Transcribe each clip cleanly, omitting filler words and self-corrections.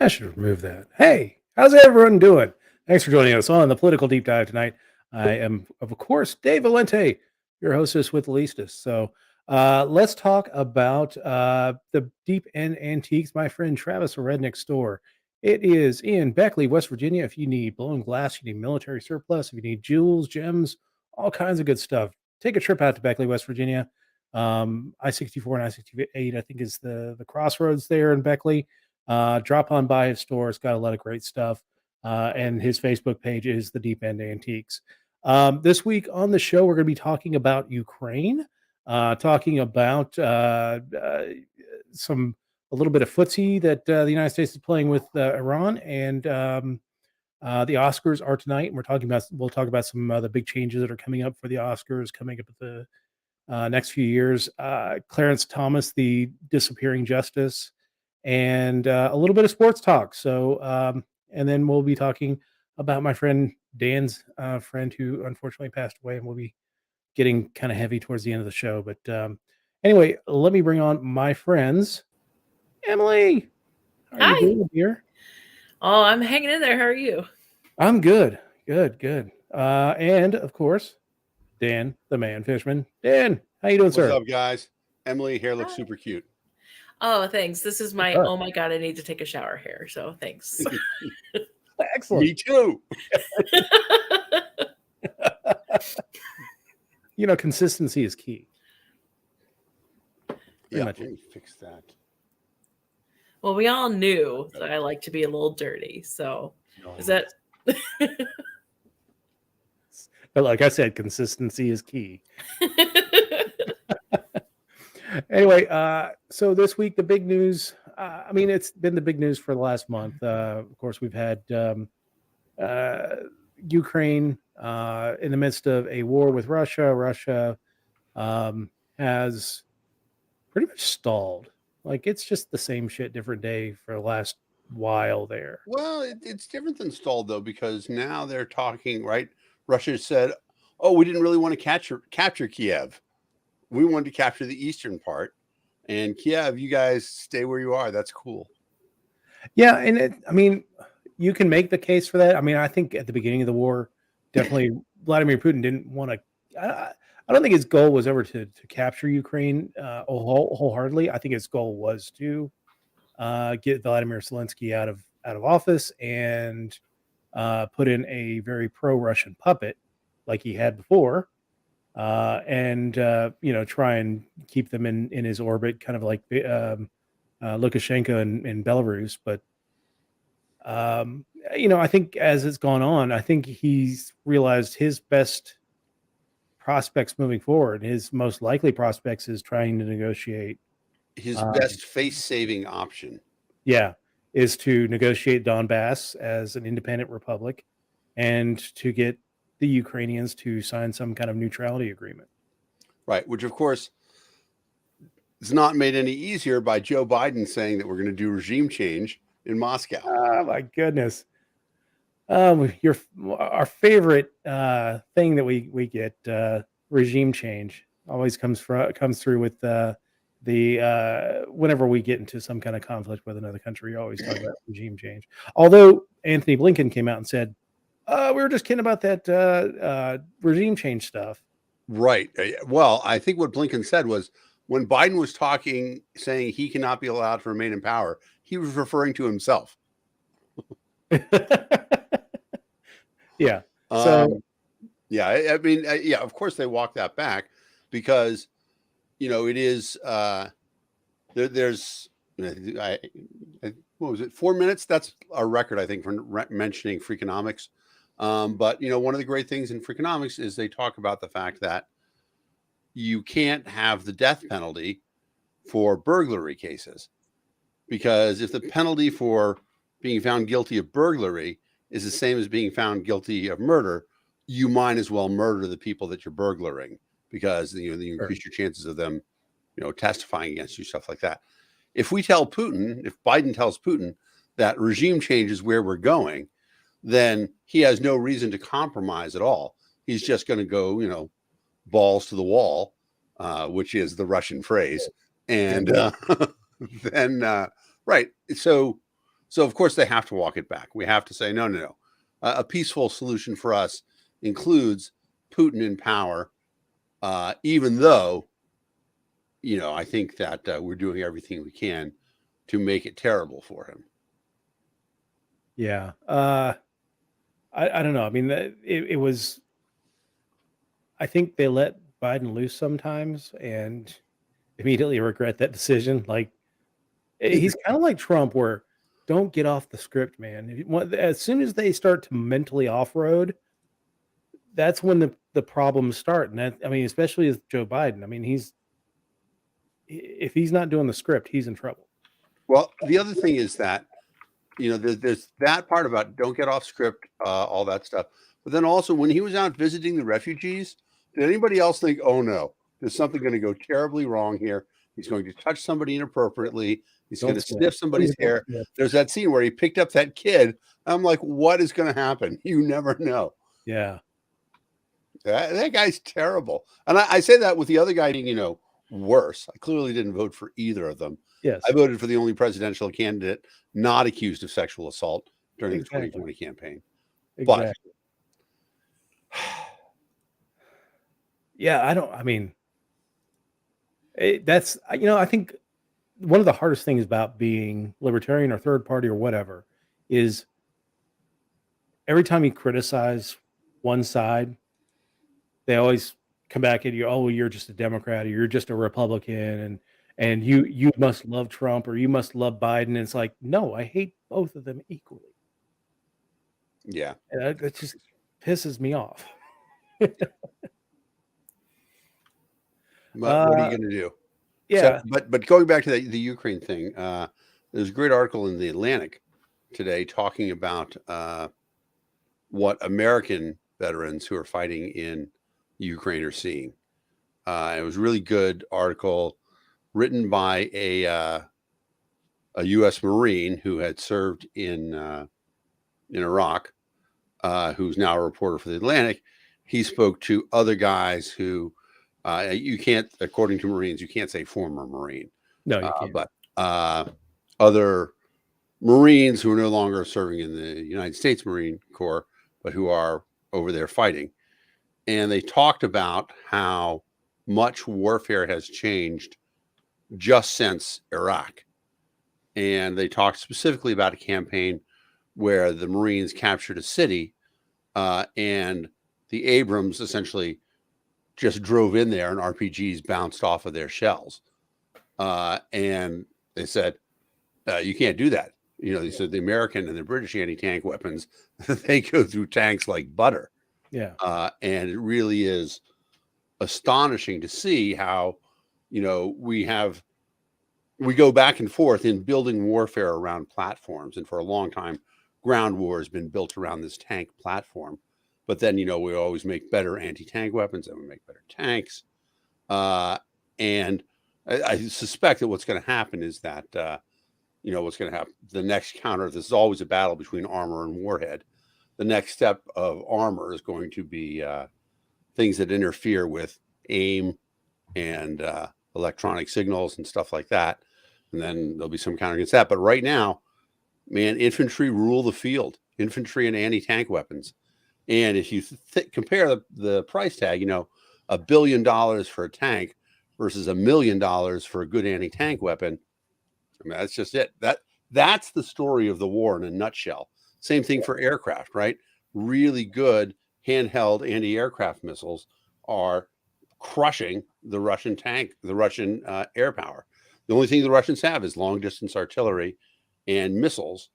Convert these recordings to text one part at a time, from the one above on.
I should remove that. Hey, how's everyone doing? Thanks for joining us on the Political Deep Dive tonight. I am, of course, Dave Valente, your hostess with the leastest. So let's talk about the Deep End Antiques, my friend Travis a Redneck store. It is in Beckley, West Virginia. If you need blown glass, you need military surplus, if you need jewels, gems, all kinds of good stuff, take a trip out to Beckley, West Virginia. I-64 and I-68, I think, is the crossroads there in Beckley. Drop on by his store. It's got a lot of great stuff. And his Facebook page is the Deep End Antiques. This week on the show, we're going to be talking about Ukraine, talking about a little bit of footsie that the United States is playing with Iran, and the Oscars are tonight. And we'll talk about some of the big changes that are coming up for the Oscars coming up at the next few years. Clarence Thomas, the disappearing justice, and a little bit of sports talk. So, and then we'll be talking about my friend Dan's friend who unfortunately passed away, and we'll be getting kind of heavy towards the end of the show. But anyway, let me bring on my friends. Emily, how are you doing here? Oh, I'm hanging in there. How are you? I'm good. Good. And of course, Dan, the man Fishman. Dan, how you doing, sir? What's up, guys? Emily, hair looks super cute. Oh, thanks. This is my, oh my God, I need to take a shower hair. So thanks. Excellent. Me too. consistency is key. Yeah, much. let me fix that. Well, we all knew that I like to be a little dirty. So is that But like I said, consistency is key. Anyway, so this week the big news. I mean, it's been the big news for the last month. Of course, we've had Ukraine in the midst of a war with Russia. Russia has pretty much stalled. Like it's just the same shit, different day for the last while there. Well, it's different than stalled though, because now they're talking, right? Russia said, "Oh, we didn't really want to capture Kiev. We wanted to capture the eastern part, and Kiev, you guys stay where you are. That's cool." Yeah, and I mean, you can make the case for that. I mean, I think at the beginning of the war, definitely Vladimir Putin didn't want to. I don't think his goal was ever to capture Ukraine wholeheartedly. I think his goal was to get Vladimir Zelensky out of office and put in a very pro-Russian puppet like he had before, and try and keep them in his orbit, kind of like Lukashenko in Belarus. But I think as it's gone on, I think he's realized his best prospects moving forward, his most likely prospects, is trying to negotiate. His best face-saving option. Yeah, is to negotiate Donbass as an independent republic and to get the Ukrainians to sign some kind of neutrality agreement. Right, which of course is not made any easier by Joe Biden saying that we're going to do regime change in Moscow. Oh my goodness. Our favorite thing that we get, regime change, always comes through with whenever we get into some kind of conflict with another country, we always talk about regime change. Although Anthony Blinken came out and said, we were just kidding about that regime change stuff. Right. Well, I think what Blinken said was when Biden was talking, saying he cannot be allowed to remain in power, he was referring to himself. Yeah. So, yeah, I mean, yeah, of course they walk that back because, it is, there's, what was it, 4 minutes? That's our record, I think, for mentioning Freakonomics. But, one of the great things in Freakonomics is they talk about the fact that you can't have the death penalty for burglary cases, because if the penalty for being found guilty of burglary is the same as being found guilty of murder, you might as well murder the people that you're burglaring, because you increase your chances of them, testifying against you, stuff like that. If Biden tells Putin that regime change is where we're going, then he has no reason to compromise at all. He's just going to go, balls to the wall, which is the Russian phrase. And then, right. So of course they have to walk it back. We have to say, no. A peaceful solution for us includes Putin in power, even though, I think that we're doing everything we can to make it terrible for him. Yeah. I don't know. I mean, it was, I think they let Biden loose sometimes and immediately regret that decision. Like, he's kind of like Trump, where don't get off the script, man. As soon as they start to mentally off-road, that's when the problems start. And that, I mean, especially with Joe Biden. I mean, if he's not doing the script, he's in trouble. Well, the other thing is that, there's that part about don't get off script, all that stuff. But then also when he was out visiting the refugees, did anybody else think, oh no, there's something going to go terribly wrong here? He's going to touch somebody inappropriately. He's going to sniff somebody's hair. There's that scene where he picked up that kid. I'm like, what is going to happen? You never know. Yeah. That guy's terrible. And I say that with the other guy being, worse. I clearly didn't vote for either of them. Yes. I voted for the only presidential candidate not accused of sexual assault during the 2020 campaign. Exactly. But yeah, that's, I think one of the hardest things about being libertarian or third party or whatever is every time you criticize one side, they always come back and you're just a Democrat or you're just a Republican and you must love Trump or you must love Biden. It's like, no, I hate both of them equally. Yeah. And that just pisses me off. What are you going to do? Yeah. So, but going back to the Ukraine thing, there's a great article in the Atlantic today talking about what American veterans who are fighting in Ukraine are seeing. It was a really good article written by a U.S. Marine who had served in Iraq, who's now a reporter for the Atlantic. He spoke to other guys who you can't, according to Marines, you can't say former Marine. No, you can't. But other Marines who are no longer serving in the United States Marine Corps, but who are over there fighting. And they talked about how much warfare has changed just since Iraq. And they talked specifically about a campaign where the Marines captured a city and the Abrams essentially just drove in there and RPGs bounced off of their shells. And they said, you can't do that. You know, they said the American and the British anti-tank weapons, they go through tanks like butter. Yeah. And it really is astonishing to see how, you know, we go back and forth in building warfare around platforms. And for a long time, ground war has been built around this tank platform. But then, you know, we always make better anti-tank weapons and we make better tanks. And I suspect that what's going to happen is that, you know, what's going to happen, the next counter, this is always a battle between armor and warhead. The next step of armor is going to be things that interfere with aim and electronic signals and stuff like that. And then there'll be some counter against that. But right now, man, infantry rule the field, infantry and anti-tank weapons. And if you compare the price tag, you know, $1 billion for a tank versus $1 million for a good anti-tank weapon. I mean, that's just it. That's the story of the war in a nutshell. Same thing for aircraft, right? Really good handheld anti-aircraft missiles are crushing the Russian tank, the Russian air power. The only thing the Russians have is long-distance artillery and missiles.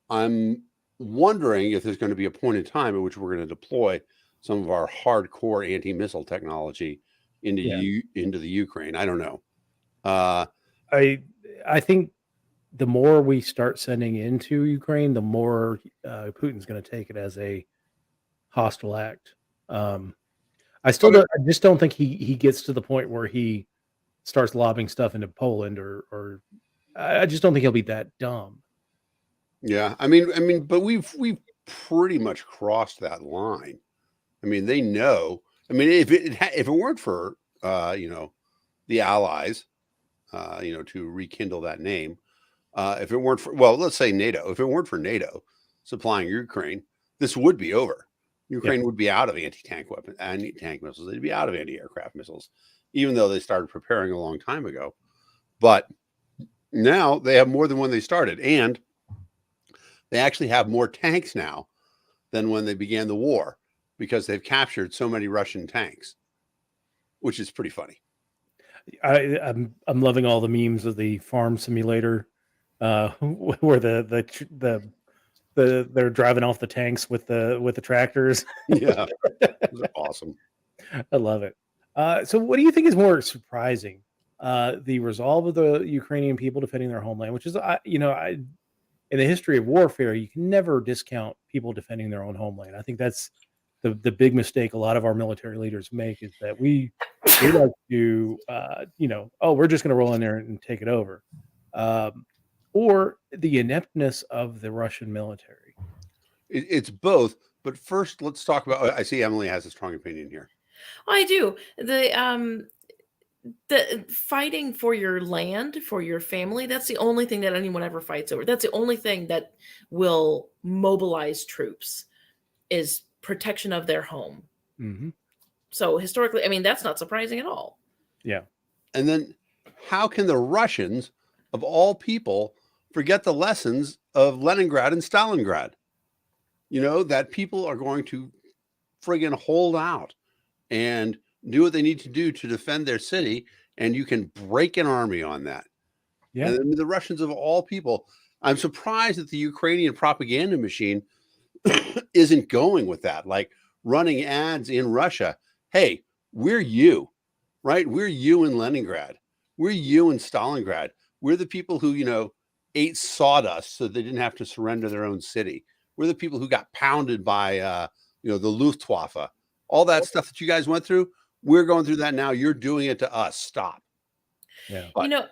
I'm wondering if there's going to be a point in time at which we're going to deploy some of our hardcore anti-missile technology into the Ukraine. I don't know. I think the more we start sending into Ukraine, the more Putin's going to take it as a hostile act. I just don't think he gets to the point where he starts lobbing stuff into Poland or I just don't think he'll be that dumb. Yeah, I mean, but we've pretty much crossed that line. I mean, they know. I mean, if it weren't for you know, the Allies, you know, to rekindle that name, if it weren't for, well, let's say NATO, if it weren't for NATO supplying Ukraine, this would be over. Ukraine would be out of anti-tank weapons, anti-tank missiles. They'd be out of anti-aircraft missiles, even though they started preparing a long time ago. But now they have more than when they started, and they actually have more tanks now than when they began the war because they've captured so many Russian tanks, which is pretty funny. I'm loving all the memes of the farm simulator, where they're driving off the tanks with the tractors. Yeah, those are awesome. I love it. So, what do you think is more surprising? The resolve of the Ukrainian people defending their homeland, which is, in the history of warfare, you can never discount people defending their own homeland. I think that's the big mistake a lot of our military leaders make is that we like to, we're just going to roll in there and take it over. Or the ineptness of the Russian military. It's both. But first, let's talk about, I see Emily has a strong opinion here. I do. The fighting for your land, for your family, that's the only thing that anyone ever fights over. That's the only thing that will mobilize troops is protection of their home. Mm-hmm. So historically, I mean, that's not surprising at all. Yeah. And then how can the Russians, of all people, forget the lessons of Leningrad and Stalingrad? You know, that people are going to friggin' hold out and do what they need to do to defend their city, and you can break an army on that. Yeah. And the Russians, of all people, I'm surprised that the Ukrainian propaganda machine isn't going with that, like running ads in Russia. Hey, we're you, right? We're you in Leningrad. We're you in Stalingrad. We're the people who, ate sawdust so they didn't have to surrender their own city. We're the people who got pounded by, the Luftwaffe. All that stuff that you guys went through, we're going through that now. You're doing it to us. Stop. Yeah. But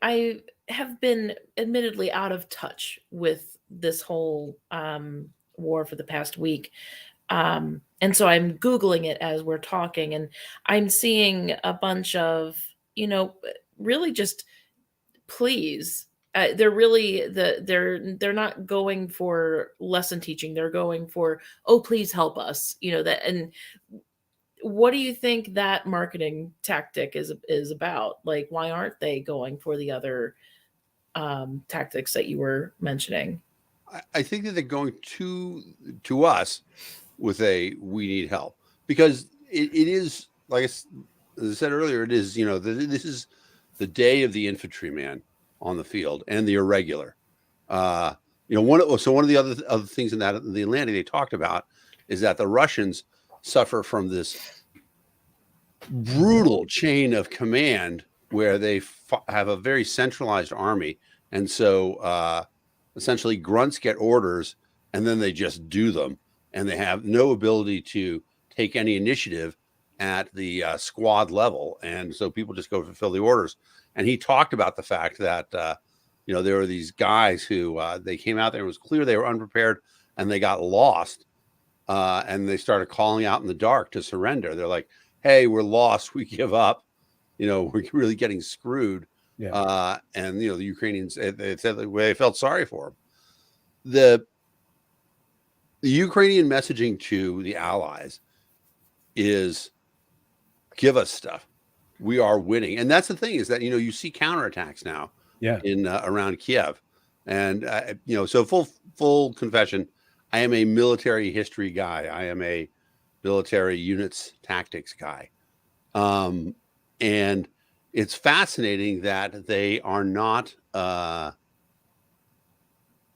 I have been admittedly out of touch with this whole war for the past week. And so I'm Googling it as we're talking, and I'm seeing a bunch of, really just please. They're really they're not going for lesson teaching. They're going for, oh, please help us. That. And what do you think that marketing tactic is about? Like, why aren't they going for the other tactics that you were mentioning? I think that they're going to us with a we need help, because it is, like as I said earlier, it is, this is the day of the infantryman on the field and the irregular. One of the other things in the Atlantic they talked about is that the Russians suffer from this brutal chain of command where they have a very centralized army, and so essentially grunts get orders and then they just do them, and they have no ability to take any initiative at the squad level, and so people just go fulfill the orders. And he talked about the fact that there were these guys who they came out there, it was clear they were unprepared, and they got lost, and they started calling out in the dark to surrender. They're like, hey, we're lost, we give up, we're really getting screwed. Yeah. And the Ukrainians, they said they felt sorry for them. The Ukrainian messaging to the allies is, give us stuff, we are winning. And that's the thing, is that you see counterattacks now in around Kiev. And so full confession, I am a military history guy. I am a military units tactics guy. And it's fascinating that they are not, that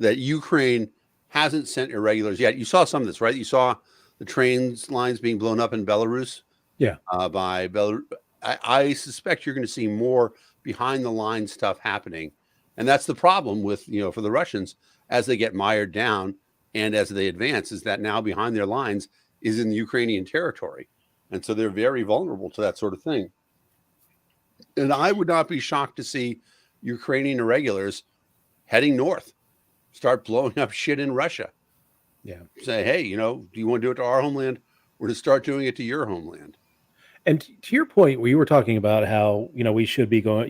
Ukraine hasn't sent irregulars yet. You saw some of this, right? You saw the trains lines being blown up in Belarus. Yeah. By Belarus. I suspect you're going to see more behind the line stuff happening. And that's the problem with, for the Russians, as they get mired down and as they advance, is that now behind their lines is in the Ukrainian territory. And so they're very vulnerable to that sort of thing. And I would not be shocked to see Ukrainian irregulars heading north, start blowing up shit in Russia. Yeah. Say, hey, do you want to do it to our homeland? We're to start doing it to your homeland. And to your point, we were talking about how, we should be going,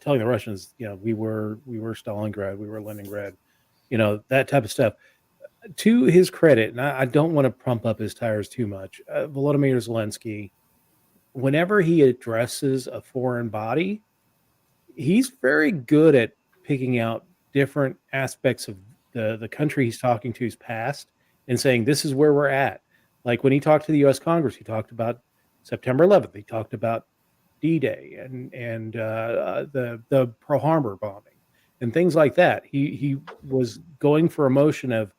telling the Russians, we were Stalingrad, we were Leningrad, that type of stuff. To his credit, and I don't want to pump up his tires too much, Volodymyr Zelensky, whenever he addresses a foreign body, he's very good at picking out different aspects of the country he's talking to's past and saying, this is where we're at. Like when he talked to the U.S. Congress, he talked about September 11th. He talked about D-Day and the Pearl Harbor bombing and things like that. He was going for a motion of,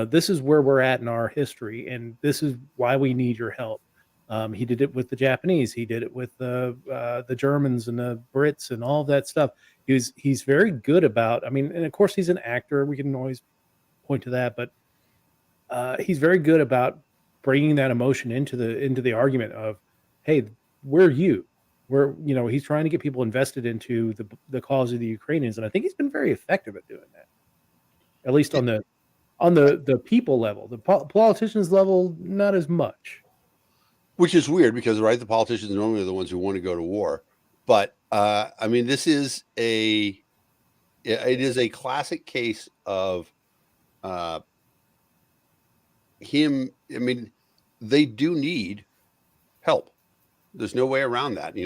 this is where we're at in our history, and this is why we need your help. He did it with the Japanese. He did it with the Germans and the Brits and all of that stuff. He's very good about. And of course he's an actor. We can always point to that, but he's very good about bringing that emotion into the argument of, hey, we're you. He's trying to get people invested into the cause of the Ukrainians, and I think he's been very effective at doing that. At least on the people level, the politicians level, not as much. Which is weird because, right, the politicians normally are the ones who want to go to war. But this is it is a classic case of him. They do need help. There's no way around that.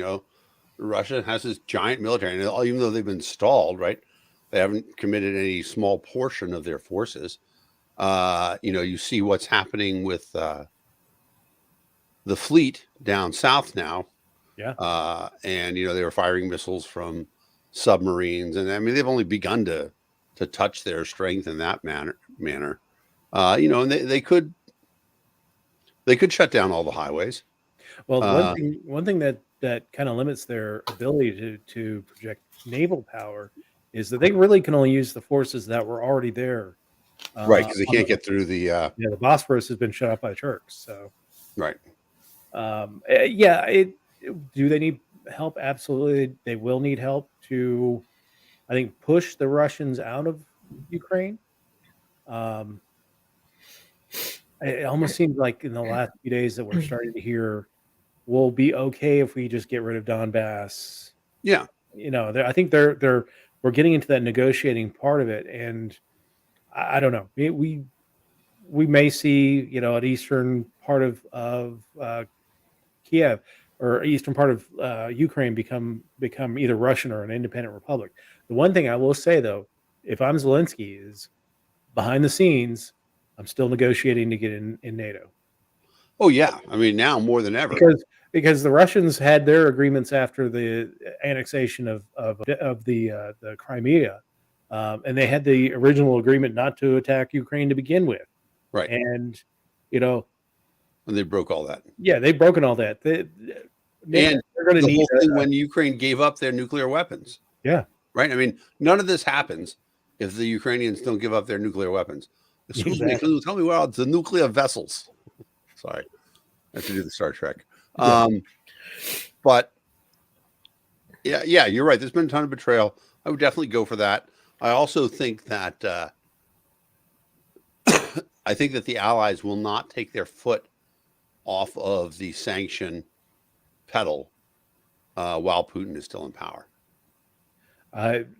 Russia has this giant military, and even though they've been stalled, right, they haven't committed any small portion of their forces. You see what's happening with the fleet down south now. Yeah. And they were firing missiles from submarines, and I mean they've only begun to touch their strength in that manner. And they could shut down all the highways. Well, one thing that kind of limits their ability to project naval power is that they really can only use the forces that were already there. Right, because they can't get through the the Bosphorus has been shut off by the Turks. So right. Do they need help? Absolutely, they will need help to, I think, push the Russians out of Ukraine. It almost seems like in the last few days that we're starting to hear, we'll be okay if we just get rid of Donbass. Yeah, I think we're getting into that negotiating part of it, and I don't know. We may see an eastern part of Kiev or eastern part of Ukraine become either Russian or an independent republic. The one thing I will say though, if I'm Zelensky, is behind the scenes, I'm still negotiating to get in NATO. Oh yeah, I mean now more than ever because the Russians had their agreements after the annexation of the Crimea, and they had the original agreement not to attack Ukraine to begin with. Right, and and they broke all that. Yeah, they've broken all that. They're going to need when Ukraine gave up their nuclear weapons. Yeah, right. I mean, none of this happens if the Ukrainians don't give up their nuclear weapons. Excuse me, can you tell me where are the nuclear vessels? Sorry, I have to do the Star Trek. Yeah. But yeah, you're right. There's been a ton of betrayal. I would definitely go for that. I also think that the Allies will not take their foot off of the sanction pedal while Putin is still in power.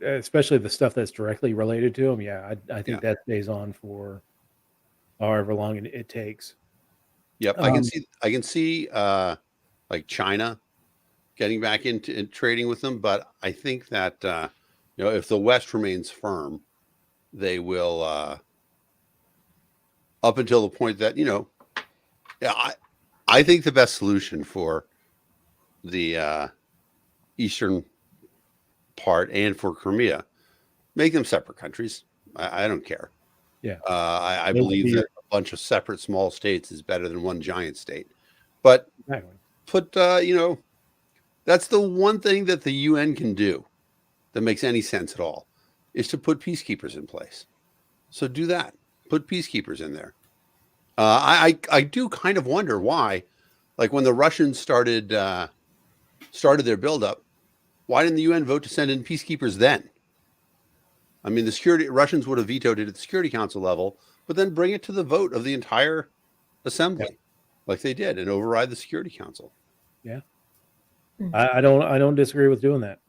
Especially the stuff that's directly related to him. Yeah, I think that stays on for however long it takes. Yep, I can see like China getting back into trading with them, but I think that if the West remains firm, they will up until the point that I think the best solution for the eastern part and for Crimea, make them separate countries. I don't care. Yeah, I believe that a bunch of separate small states is better than one giant state. But put that's the one thing that the UN can do that makes any sense at all, is to put peacekeepers in place. So do that. Put peacekeepers in there. I do kind of wonder why, like when the Russians started their buildup, why didn't the UN vote to send in peacekeepers then? I mean, the Russians would have vetoed it at the Security Council level, but then bring it to the vote of the entire assembly, like they did, and override the Security Council. Yeah, I don't disagree with doing that.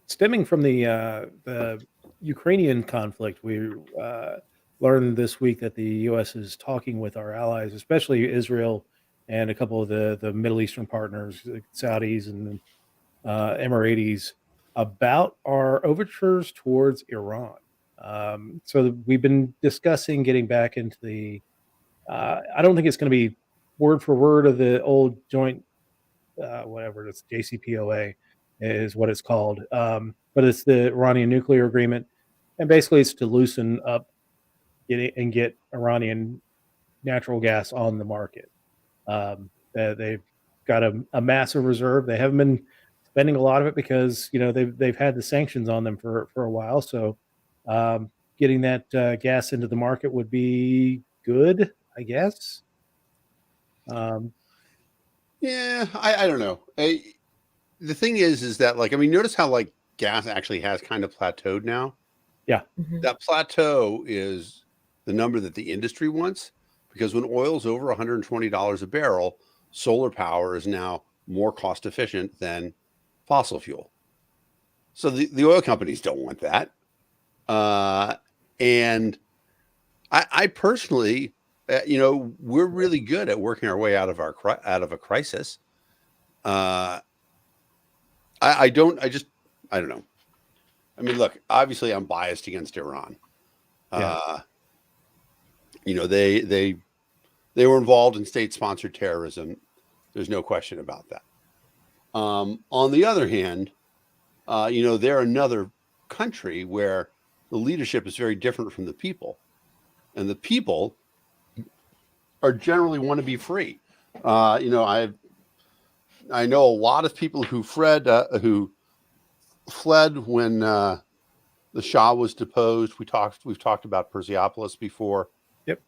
Stemming from the Ukrainian conflict, we learned this week that the U.S. is talking with our allies, especially Israel and a couple of the Middle Eastern partners, like Saudis and Emiratis, about our overtures towards Iran. So we've been discussing getting back into the. I don't think it's going to be word for word of the old joint, whatever it's JCPOA is what it's called, but it's the Iranian nuclear agreement, and basically it's to loosen up, get Iranian natural gas on the market. They've got a massive reserve. They haven't been spending a lot of it because they've had the sanctions on them for a while. So getting that gas into the market would be good, I guess. Yeah, I don't know. The thing is that notice how gas actually has kind of plateaued now. Yeah, that plateau is the number that the industry wants, because when oil's over $120 a barrel, solar power is now more cost efficient than fossil fuel. So the oil companies don't want that. And I personally, we're really good at working our way out of a crisis. I don't know. I mean, look, obviously I'm biased against Iran. Yeah. They They were involved in state-sponsored terrorism. There's no question about that. On the other hand, they're another country where the leadership is very different from the people, and the people are generally want to be free. I know a lot of people who fled when the Shah was deposed. We've talked about Persepolis before. Yep.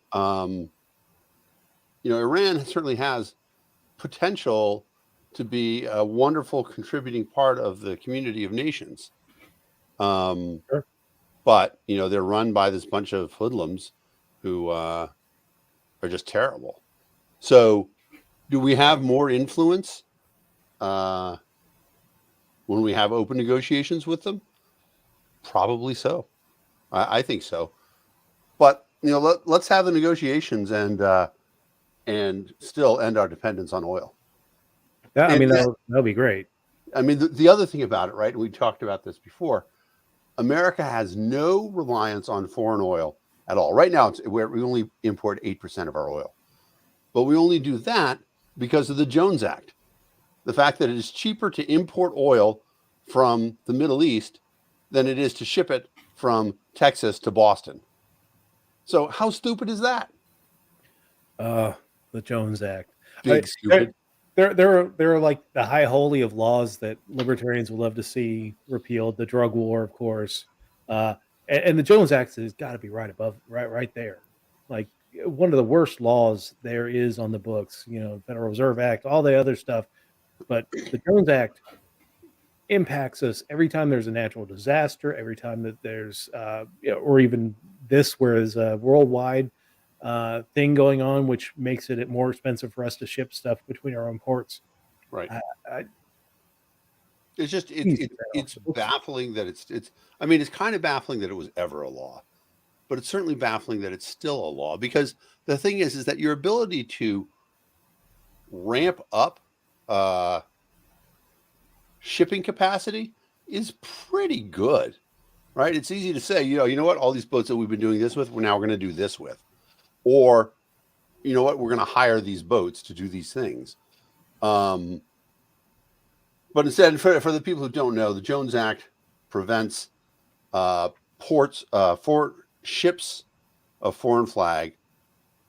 Iran certainly has potential to be a wonderful contributing part of the community of nations. Sure. But they're run by this bunch of hoodlums who are just terrible. So, do we have more influence when we have open negotiations with them? Probably so. I think so. But let's have the negotiations and still end our dependence on oil. Yeah, I mean that'll be great. I mean the other thing about it, right? And we talked about this before. America has no reliance on foreign oil at all. Right now, we only import 8% of our oil, but we only do that because of the Jones Act. The fact that it is cheaper to import oil from the Middle East than it is to ship it from Texas to Boston. So how stupid is that? The Jones Act. Big stupid. They're like the high holy of laws that libertarians would love to see repealed. The drug war, of course, and the Jones Act has got to be right there. Like one of the worst laws there is on the books. Federal Reserve Act, all the other stuff, but the Jones Act impacts us every time there's a natural disaster, every time that there's, or even this, where there's a worldwide thing going on, which makes it more expensive for us to ship stuff between our own ports. Right. It's baffling that it's kind of baffling that it was ever a law, but it's certainly baffling that it's still a law, because the thing is that your ability to ramp up shipping capacity is pretty good, right? It's easy to say, you know what, all these boats that we've been doing this with, we're going to do this with. Or, you know what, we're going to hire these boats to do these things. But instead, for the people who don't know, the Jones Act prevents ships of foreign flag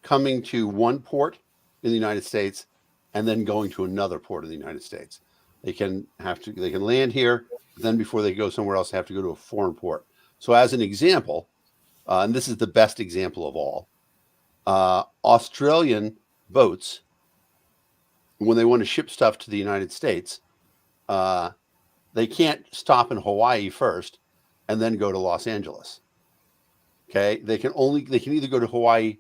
coming to one port in the United States and then going to another port in the United States. They can land here, then before they go somewhere else, they have to go to a foreign port. So as an example, and this is the best example of all, Australian boats, when they want to ship stuff to the United States, they can't stop in Hawaii first and then go to Los Angeles. Okay, they can either go to Hawaii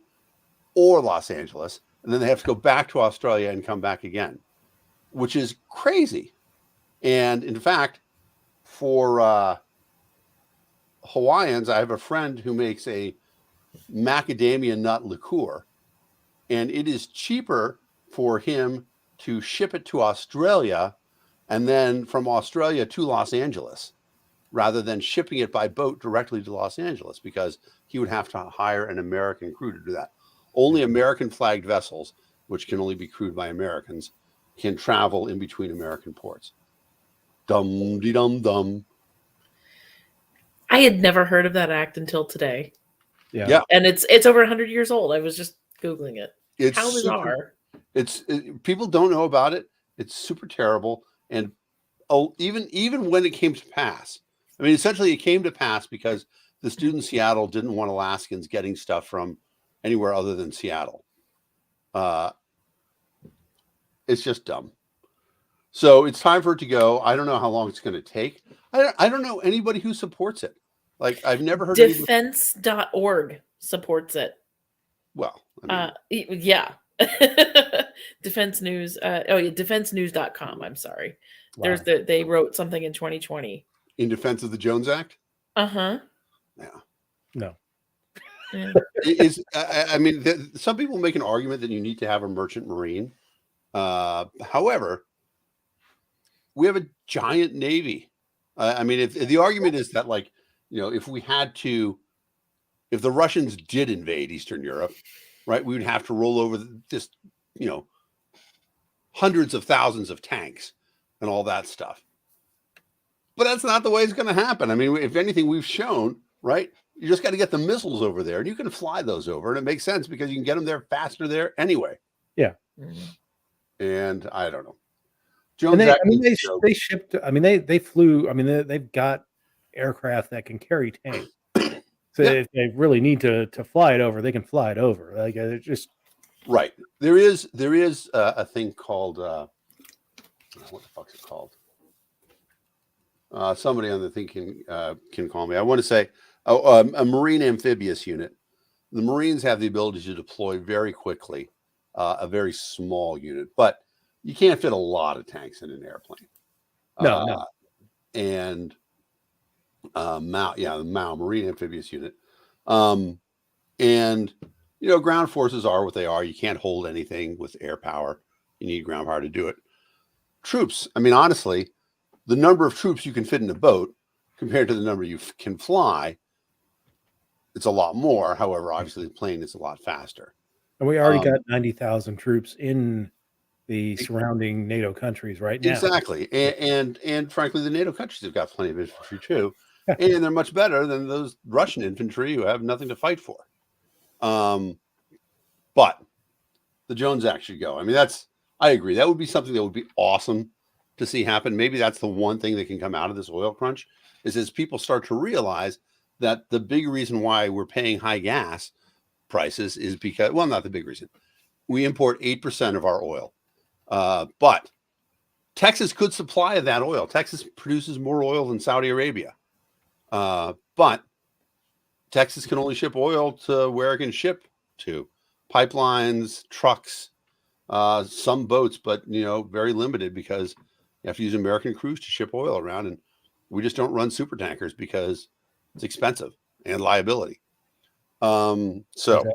or Los Angeles, and then they have to go back to Australia and come back again, which is crazy. And in fact, for Hawaiians, I have a friend who makes a macadamia nut liqueur, and it is cheaper for him to ship it to Australia and then from Australia to Los Angeles rather than shipping it by boat directly to Los Angeles, because he would have to hire an American crew to do that. Only American flagged vessels, which can only be crewed by Americans, can travel in between American ports. Dum-de-dum-dum. I had never heard of that act until today. Yeah. And it's over 100 years old. I was just Googling it. It's how bizarre. People don't know about it. It's super terrible. And even when it came to pass, I mean, essentially it came to pass because the student in Seattle didn't want Alaskans getting stuff from anywhere other than Seattle. It's just dumb. So it's time for it to go. I don't know how long it's going to take. I don't know anybody who supports it. Like, I've never heard Defense.org supports it. Well, I mean, yeah. Defense News. Defensenews.com. I'm sorry. Wow. They wrote something in 2020 in defense of the Jones Act. Uh-huh. Yeah. No. Yeah. I mean, some people make an argument that you need to have a merchant marine. However, we have a giant navy. I mean, if the argument is that, like, if the Russians did invade Eastern Europe, right? We would have to roll over this, hundreds of thousands of tanks and all that stuff. But that's not the way it's going to happen. I mean, if anything, we've shown, right? You just got to get the missiles over there, and you can fly those over, and it makes sense because you can get them there faster there anyway. Yeah. And I don't know. And they shipped. I mean, they flew. I mean, they've got aircraft that can carry tanks. So if they really need to fly it over, they can fly it over. Like it's just right. There is a thing called what the fuck's it called? Somebody on the thing can call me. I want to say a Marine Amphibious unit. The Marines have the ability to deploy very quickly a very small unit, but you can't fit a lot of tanks in an airplane. No. And the MAU, Marine Amphibious Unit. And ground forces are what they are. You can't hold anything with air power. You need ground power to do it. Troops. I mean, honestly, the number of troops you can fit in a boat compared to the number you can fly, it's a lot more. However, obviously the plane is a lot faster. And we already got 90,000 troops in the surrounding NATO countries right now. Exactly. And frankly, the NATO countries have got plenty of infantry too. And they're much better than those Russian infantry who have nothing to fight for. But the Jones Act should go. I mean, I agree. That would be something that would be awesome to see happen. Maybe that's the one thing that can come out of this oil crunch is as people start to realize that the big reason why we're paying high gas prices is because, well, not the big reason. We import 8% of our oil. But Texas could supply that oil. Texas produces more oil than Saudi Arabia. But Texas can only ship oil to where it can ship to. Pipelines, trucks, some boats, but very limited because you have to use American crews to ship oil around, and we just don't run super tankers because it's expensive and liability. Exactly.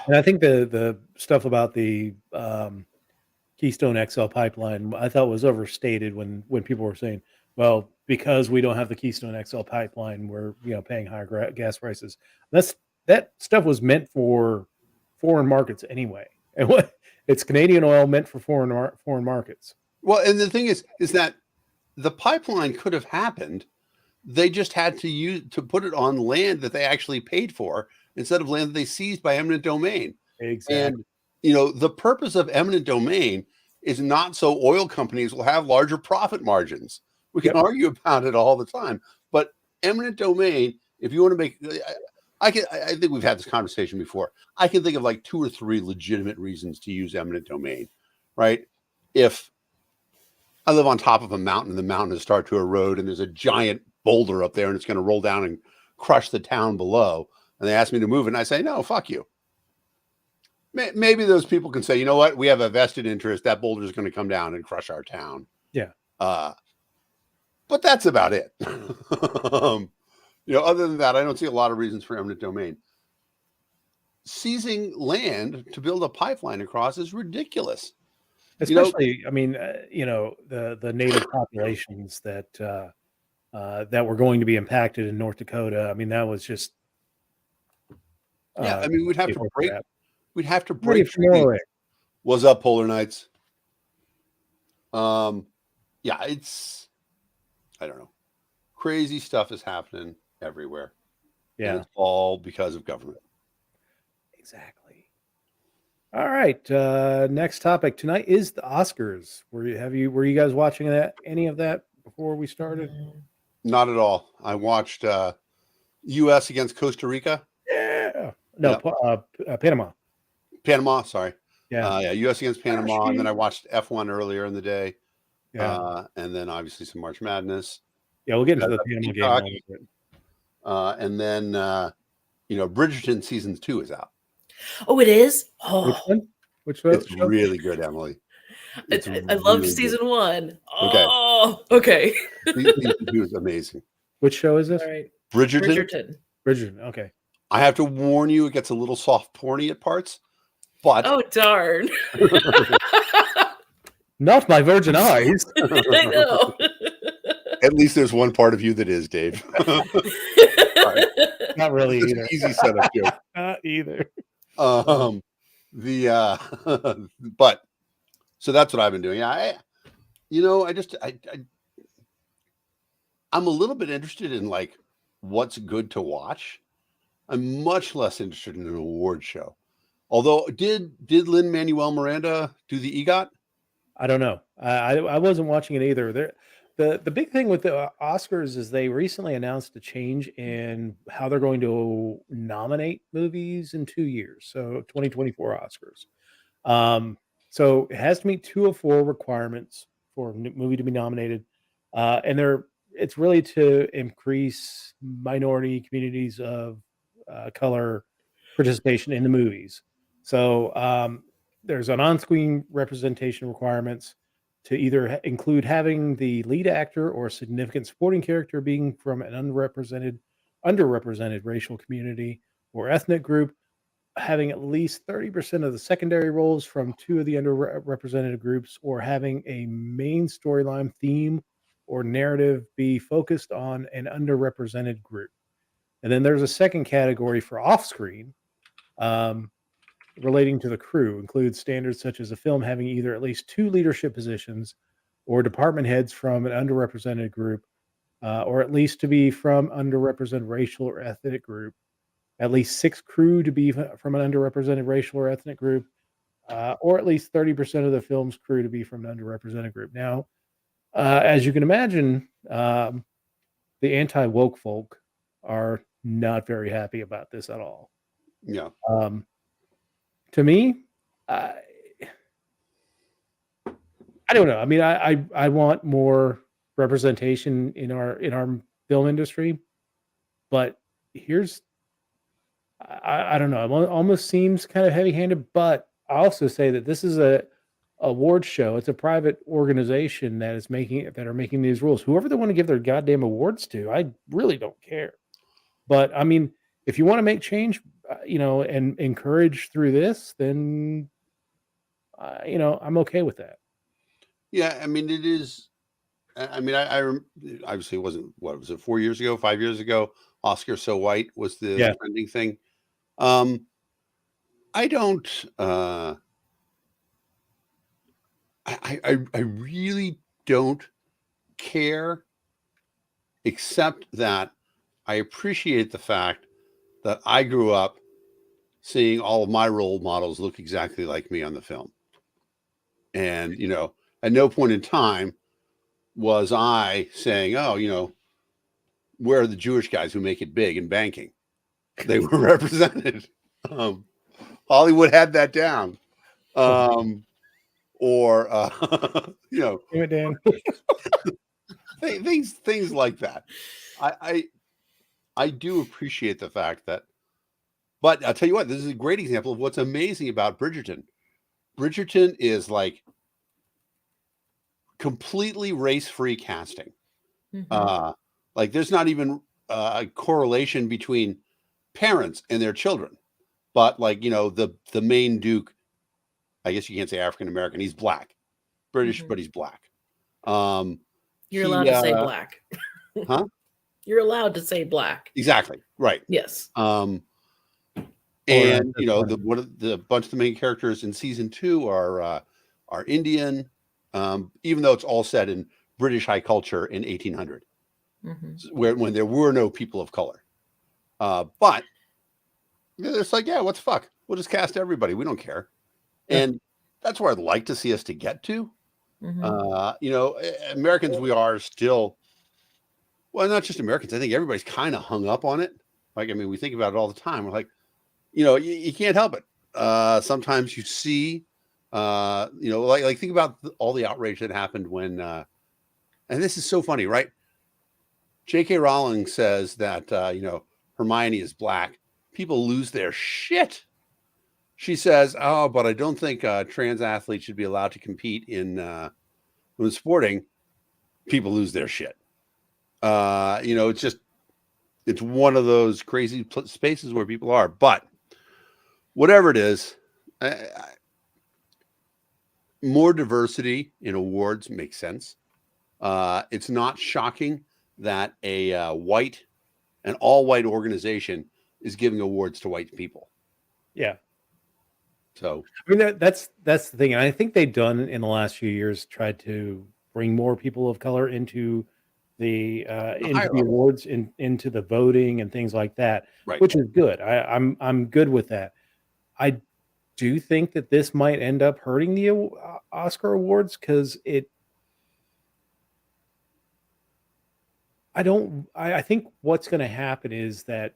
And I think the stuff about the Keystone XL pipeline I thought was overstated when people were saying, well, because we don't have the Keystone XL pipeline, we're paying higher gas prices. That stuff was meant for foreign markets anyway. And it's Canadian oil meant for foreign markets. Well, and the thing is that the pipeline could have happened. They just had to put it on land that they actually paid for instead of land that they seized by eminent domain. Exactly. And the purpose of eminent domain is not so oil companies will have larger profit margins. We can argue about it all the time, but eminent domain, if you want to make, I think we've had this conversation before. I can think of like 2 or 3 legitimate reasons to use eminent domain, right? If I live on top of a mountain and the mountain has started to erode and there's a giant boulder up there and it's going to roll down and crush the town below, and they ask me to move it, and I say, no, fuck you. Maybe those people can say, you know what? We have a vested interest. That boulder is going to come down and crush our town. Yeah. But that's about it. Other than that, I don't see a lot of reasons for eminent domain. Seizing land to build a pipeline across is ridiculous. Especially, the native populations that were going to be impacted in North Dakota. I mean, that was just. We'd have to break. We'd have to break. What's up, Polar Knights? It's. I don't know. Crazy stuff is happening everywhere. Yeah, and it's all because of government. Exactly. All right. Next topic tonight is the Oscars. Were you guys watching any of that before we started? Not at all. I watched U.S. against Costa Rica. Yeah. No, Panama. Panama. Sorry. Yeah. U.S. against Panama, and then I watched F1 earlier in the day. Yeah. And then obviously some March Madness. Yeah, we'll get into the Panama game. And then Bridgerton season 2 is out. Oh, it is? Oh. Which one? It's really good, Emily. I loved season 1. Oh, okay. Season 2 is amazing. Which show is this? All right. Bridgerton. Okay. I have to warn you, it gets a little soft porny at parts, but oh darn. Not my virgin eyes. I know. At least there's one part of you that is, Dave. Not really It's either. an easy setup joke. Not either. But so that's what I've been doing. I'm a little bit interested in like what's good to watch. I'm much less interested in an award show. Although, did Lin-Manuel Miranda do the EGOT? I don't know. I wasn't watching it either. The big thing with the Oscars is they recently announced a change in how they're going to nominate movies in 2 years. So 2024 Oscars. So it has to meet 2 of 4 requirements for a movie to be nominated, and it's really to increase minority communities of color participation in the movies. So there's an on-screen representation requirements to either include having the lead actor or significant supporting character being from an underrepresented racial community or ethnic group, having at least 30% of the secondary roles from 2 of the underrepresented groups, or having a main storyline theme or narrative be focused on an underrepresented group. And then there's a second category for off-screen, relating to the crew, includes standards such as a film having either at least 2 leadership positions or department heads from an underrepresented group, or at least to be from underrepresented racial or ethnic group, at least 6 crew to be from an underrepresented racial or ethnic group, or at least 30% of the film's crew to be from an underrepresented group. Now, as you can imagine, the anti-woke folk are not very happy about this at all. Yeah. To me, I don't know. I mean, I want more representation in our film industry, but here's I don't know. It almost seems kind of heavy-handed, but I also say that this is a award show. It's a private organization that are making these rules. Whoever they want to give their goddamn awards to, I really don't care. But I mean, if you want to make change, and encourage through this, then I'm okay with that. Yeah, I mean, it is. I mean, obviously it wasn't, what was it, 4 years ago, 5 years ago? Oscar So White was the Yeah. trending thing. I don't. I really don't care, except that I appreciate the fact that I grew up seeing all of my role models look exactly like me on the film, and at no point in time was I saying, "Oh, where are the Jewish guys who make it big in banking?" They were represented. Hollywood had that down. Or Damn it, Dan. things like that. I do appreciate the fact that, but I'll tell you what, this is a great example of what's amazing about Bridgerton. Bridgerton is like completely race-free casting. Mhm. Like there's not even a correlation between parents and their children, but like the main Duke, I guess you can't say African American, he's black, British, Mhm. but he's black. You're allowed to say black. Huh? You're allowed to say black. Exactly, right. Yes. And that's the bunch of the main characters in season 2 are Indian, even though it's all set in British high culture in 1800, when there were no people of color. But it's like, yeah, what the fuck? We'll just cast everybody. We don't care. And that's where I'd like to see us to get to. Americans, we are still, well, not just Americans. I think everybody's kind of hung up on it. Like, I mean, we think about it all the time. We're like, you can't help it. Sometimes you see, like think about all the outrage that happened when, and this is so funny, right? J.K. Rowling says that, Hermione is black. People lose their shit. She says, "Oh, but I don't think trans athletes should be allowed to compete in sporting." People lose their shit. It's one of those crazy spaces where people are. But whatever it is, more diversity in awards makes sense. It's not shocking that a an all-white organization is giving awards to white people. Yeah. So I mean, that's the thing. And I think they've done in the last few years tried to bring more people of color into the higher level. awards, into the voting and things like that, Right. which is good. I'm good with that. I do think that this might end up hurting the Oscar awards because I think what's going to happen is that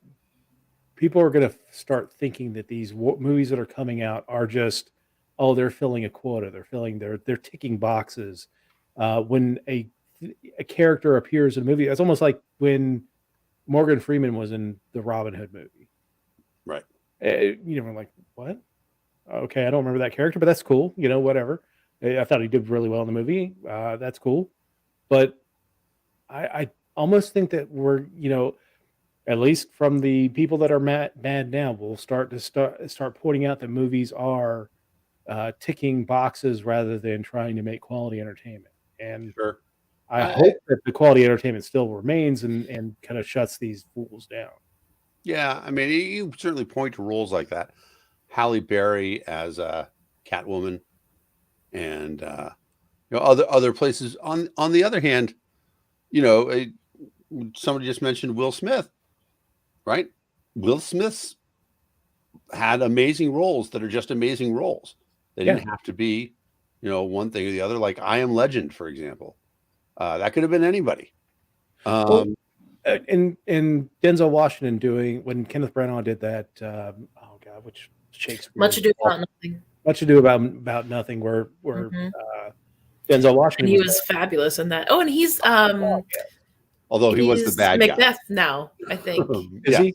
people are going to start thinking that these movies that are coming out are just, oh, they're filling a quota, they're ticking boxes. When a character appears in a movie, it's almost like when Morgan Freeman was in the Robin Hood movie. Right. We're like, what? Okay, I don't remember that character, but that's cool. Whatever. I thought he did really well in the movie. That's cool. But I almost think that we're, at least from the people that are mad now, we'll start pointing out that movies are ticking boxes rather than trying to make quality entertainment. And Sure. I hope that the quality entertainment still remains and kind of shuts these fools down. Yeah, I mean, you certainly point to roles like that. Halle Berry as Catwoman, and other places. On the other hand, somebody just mentioned Will Smith, right? Will Smith's had amazing roles that are just amazing roles. They didn't have to be, one thing or the other. Like I Am Legend, for example, that could have been anybody. And Denzel Washington when Kenneth Branagh did that, which Shakespeare. Much Ado About Nothing. Much Ado About Nothing, where Denzel Washington. And he was fabulous in that. Oh, and he's although he was the bad Macbeth guy now, I think. Is he?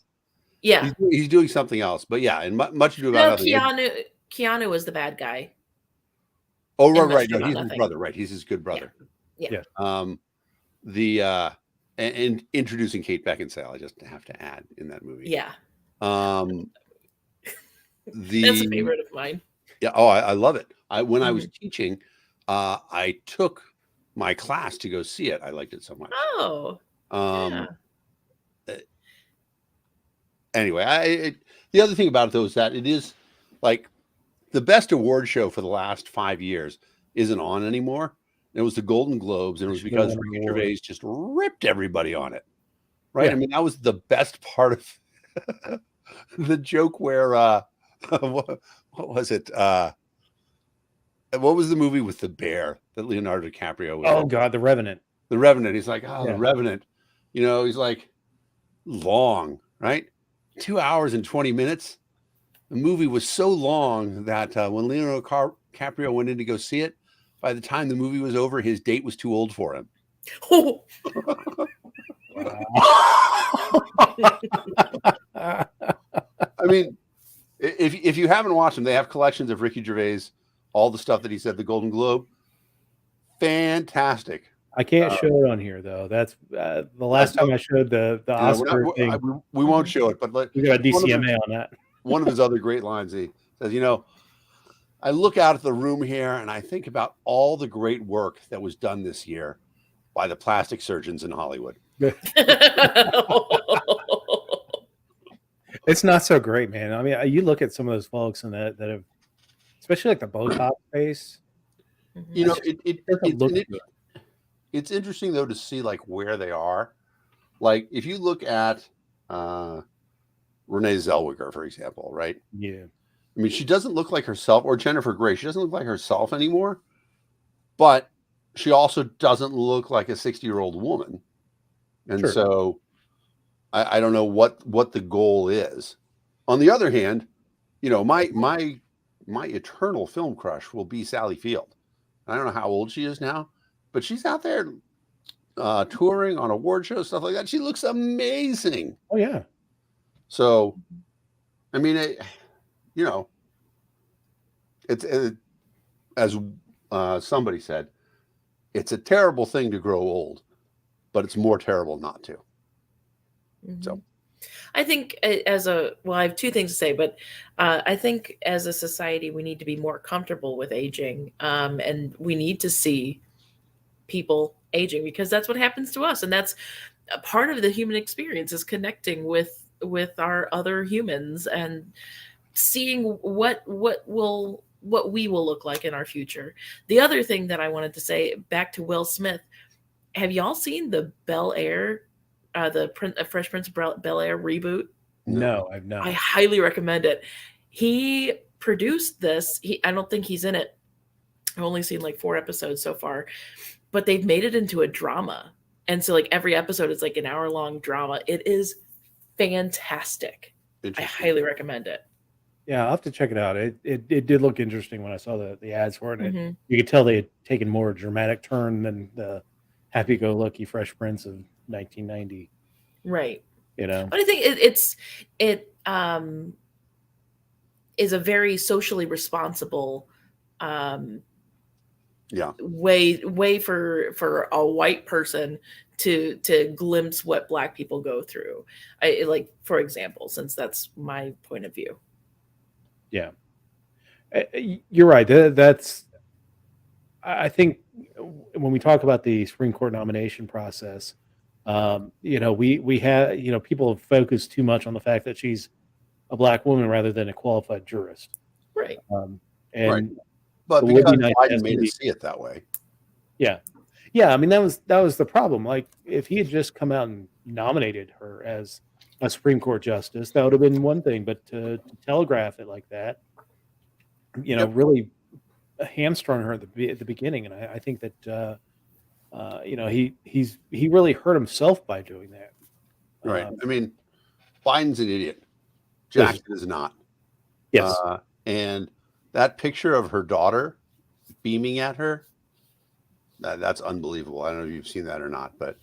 Yeah, he's doing something else. But yeah, and Much Ado About Nothing. Keanu was the bad guy. Oh, right. No, he's his brother. Right, he's his good brother. Yeah. And introducing Kate Beckinsale, I just have to add in that movie. Yeah. That's a favorite of mine. Yeah. Oh, I love it. When I was teaching, I took my class to go see it. I liked it so much. Oh. Anyway, the other thing about it though is that it is like the best award show for the last 5 years isn't on anymore. It was the Golden Globes, and it was because Ricky Gervais just ripped everybody on it. Right? Yeah. I mean, that was the best part of the joke where what was it? What was the movie with the bear that Leonardo DiCaprio was in? Oh God, The Revenant. The Revenant. He's like, The Revenant. He's like long, right? 2 hours and 20 minutes. The movie was so long that when Leonardo DiCaprio went in to go see it, by the time the movie was over, his date was too old for him. I mean, if you haven't watched them, they have collections of Ricky Gervais, all the stuff that he said, the Golden Globe. Fantastic. I can't show it on here though. That's the last time I showed the Oscar thing. We won't show it, but we got a DCMA on that. One of his other great lines, he says, I look out at the room here and I think about all the great work that was done this year by the plastic surgeons in Hollywood. It's not so great, man. I mean, you look at some of those folks and that have, especially like the Botox face. It's interesting though to see like where they are. Like if you look at Renee Zellweger, for example, right? Yeah. I mean, she doesn't look like herself, or Jennifer Grey. She doesn't look like herself anymore, but she also doesn't look like a 60-year-old woman. And so I don't know what the goal is. On the other hand, my eternal film crush will be Sally Field. I don't know how old she is now, but she's out there touring on award shows, stuff like that. She looks amazing. Oh, yeah. So, I mean, it's as somebody said, it's a terrible thing to grow old, but it's more terrible not to. Mm-hmm. So, I think I have two things to say, but I think as a society, we need to be more comfortable with aging, and we need to see people aging, because that's what happens to us, and that's a part of the human experience, is connecting with our other humans and seeing what we will look like in our future. The other thing that I wanted to say, back to Will Smith, have y'all seen the Bel Air, Fresh Prince of Bel Air reboot? No, I've not. I highly recommend it. He produced this. I don't think he's in it. I've only seen like 4 episodes so far, but they've made it into a drama. And so like every episode is like an hour-long drama. It is fantastic. I highly recommend it. Yeah, I'll have to check it out. It did look interesting when I saw the ads for it. Mhm. You could tell they had taken more dramatic turn than the happy-go-lucky Fresh Prince of 1990. Right. You know, But I think it is a very socially responsible way for a white person to glimpse what Black people go through. Like, for example, since that's my point of view. yeah, you're right. That's I think when we talk about the Supreme Court nomination process, we have, people have focused too much on the fact that she's a Black woman rather than a qualified jurist. Right. And right. But it would because be nice to Biden have made somebody- us see it that way. Yeah. I mean, that was the problem. Like, if he had just come out and nominated her as a Supreme Court justice, that would have been one thing. But to telegraph it like that, really hamstrung her at the beginning. And I think that he really hurt himself by doing that. Right. I mean, Biden's an idiot. Jackson is not. Yes. And that picture of her daughter beaming at her, that's unbelievable. I don't know if you've seen that or not, but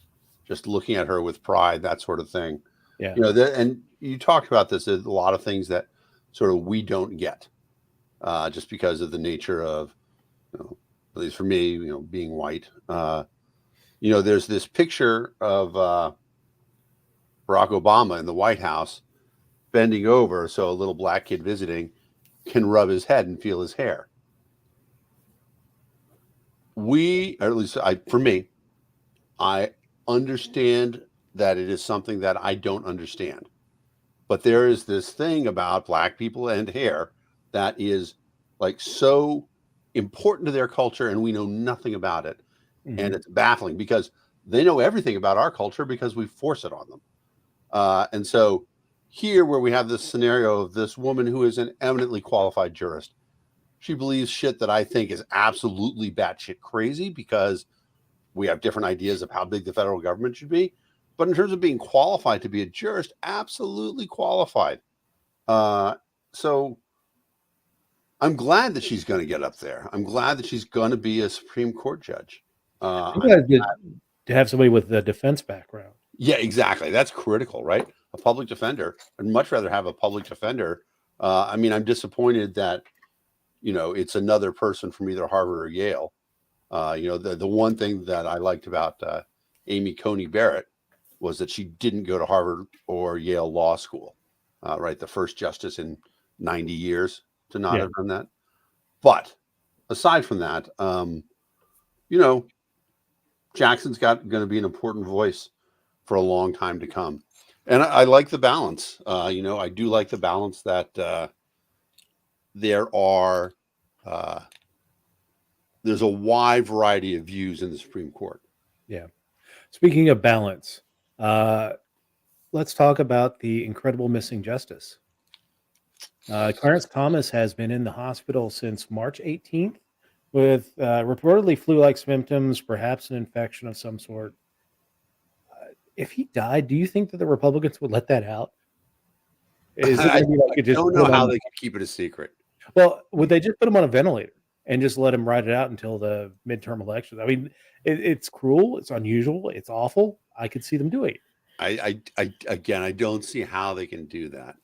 just looking at her with pride, that sort of thing. Yeah. And you talked about this, there's a lot of things that sort of we don't get just because of the nature of, at least for me, being white. There's this picture of Barack Obama in the White House bending over so a little Black kid visiting can rub his head and feel his hair. For me, I understand that it is something that I don't understand. But there is this thing about Black people and hair that is like so important to their culture, and we know nothing about it. Mhm. And it's baffling because they know everything about our culture because we force it on them. And so here, where we have this scenario of this woman who is an eminently qualified jurist, she believes shit that I think is absolutely batshit crazy because we have different ideas of how big the federal government should be. But in terms of being qualified to be a jurist, absolutely qualified. So I'm glad that she's going to get up there. I'm glad that she's going to be a Supreme Court judge. To have somebody with a defense background. Yeah, exactly. That's critical, right? A public defender. I'd much rather have a public defender. I'm disappointed that, it's another person from either Harvard or Yale. The one thing that I liked about Amy Coney Barrett was that she didn't go to Harvard or Yale Law School, right? The first justice in 90 years to not have done that. But aside from that, Jackson's going to be an important voice for a long time to come. And I like the balance. I do like the balance that there's a wide variety of views in the Supreme Court. Yeah. Speaking of balance, let's talk about the incredible missing justice. Clarence Thomas has been in the hospital since March 18th with reportedly flu-like symptoms, perhaps an infection of some sort. If he died, do you think that the Republicans would let that out? I don't know how they could keep it a secret. Well, would they just put him on a ventilator and just let him ride it out until the midterm elections? I mean, it's cruel, it's unusual, it's awful. I could see them doing it. I don't see how they can do that.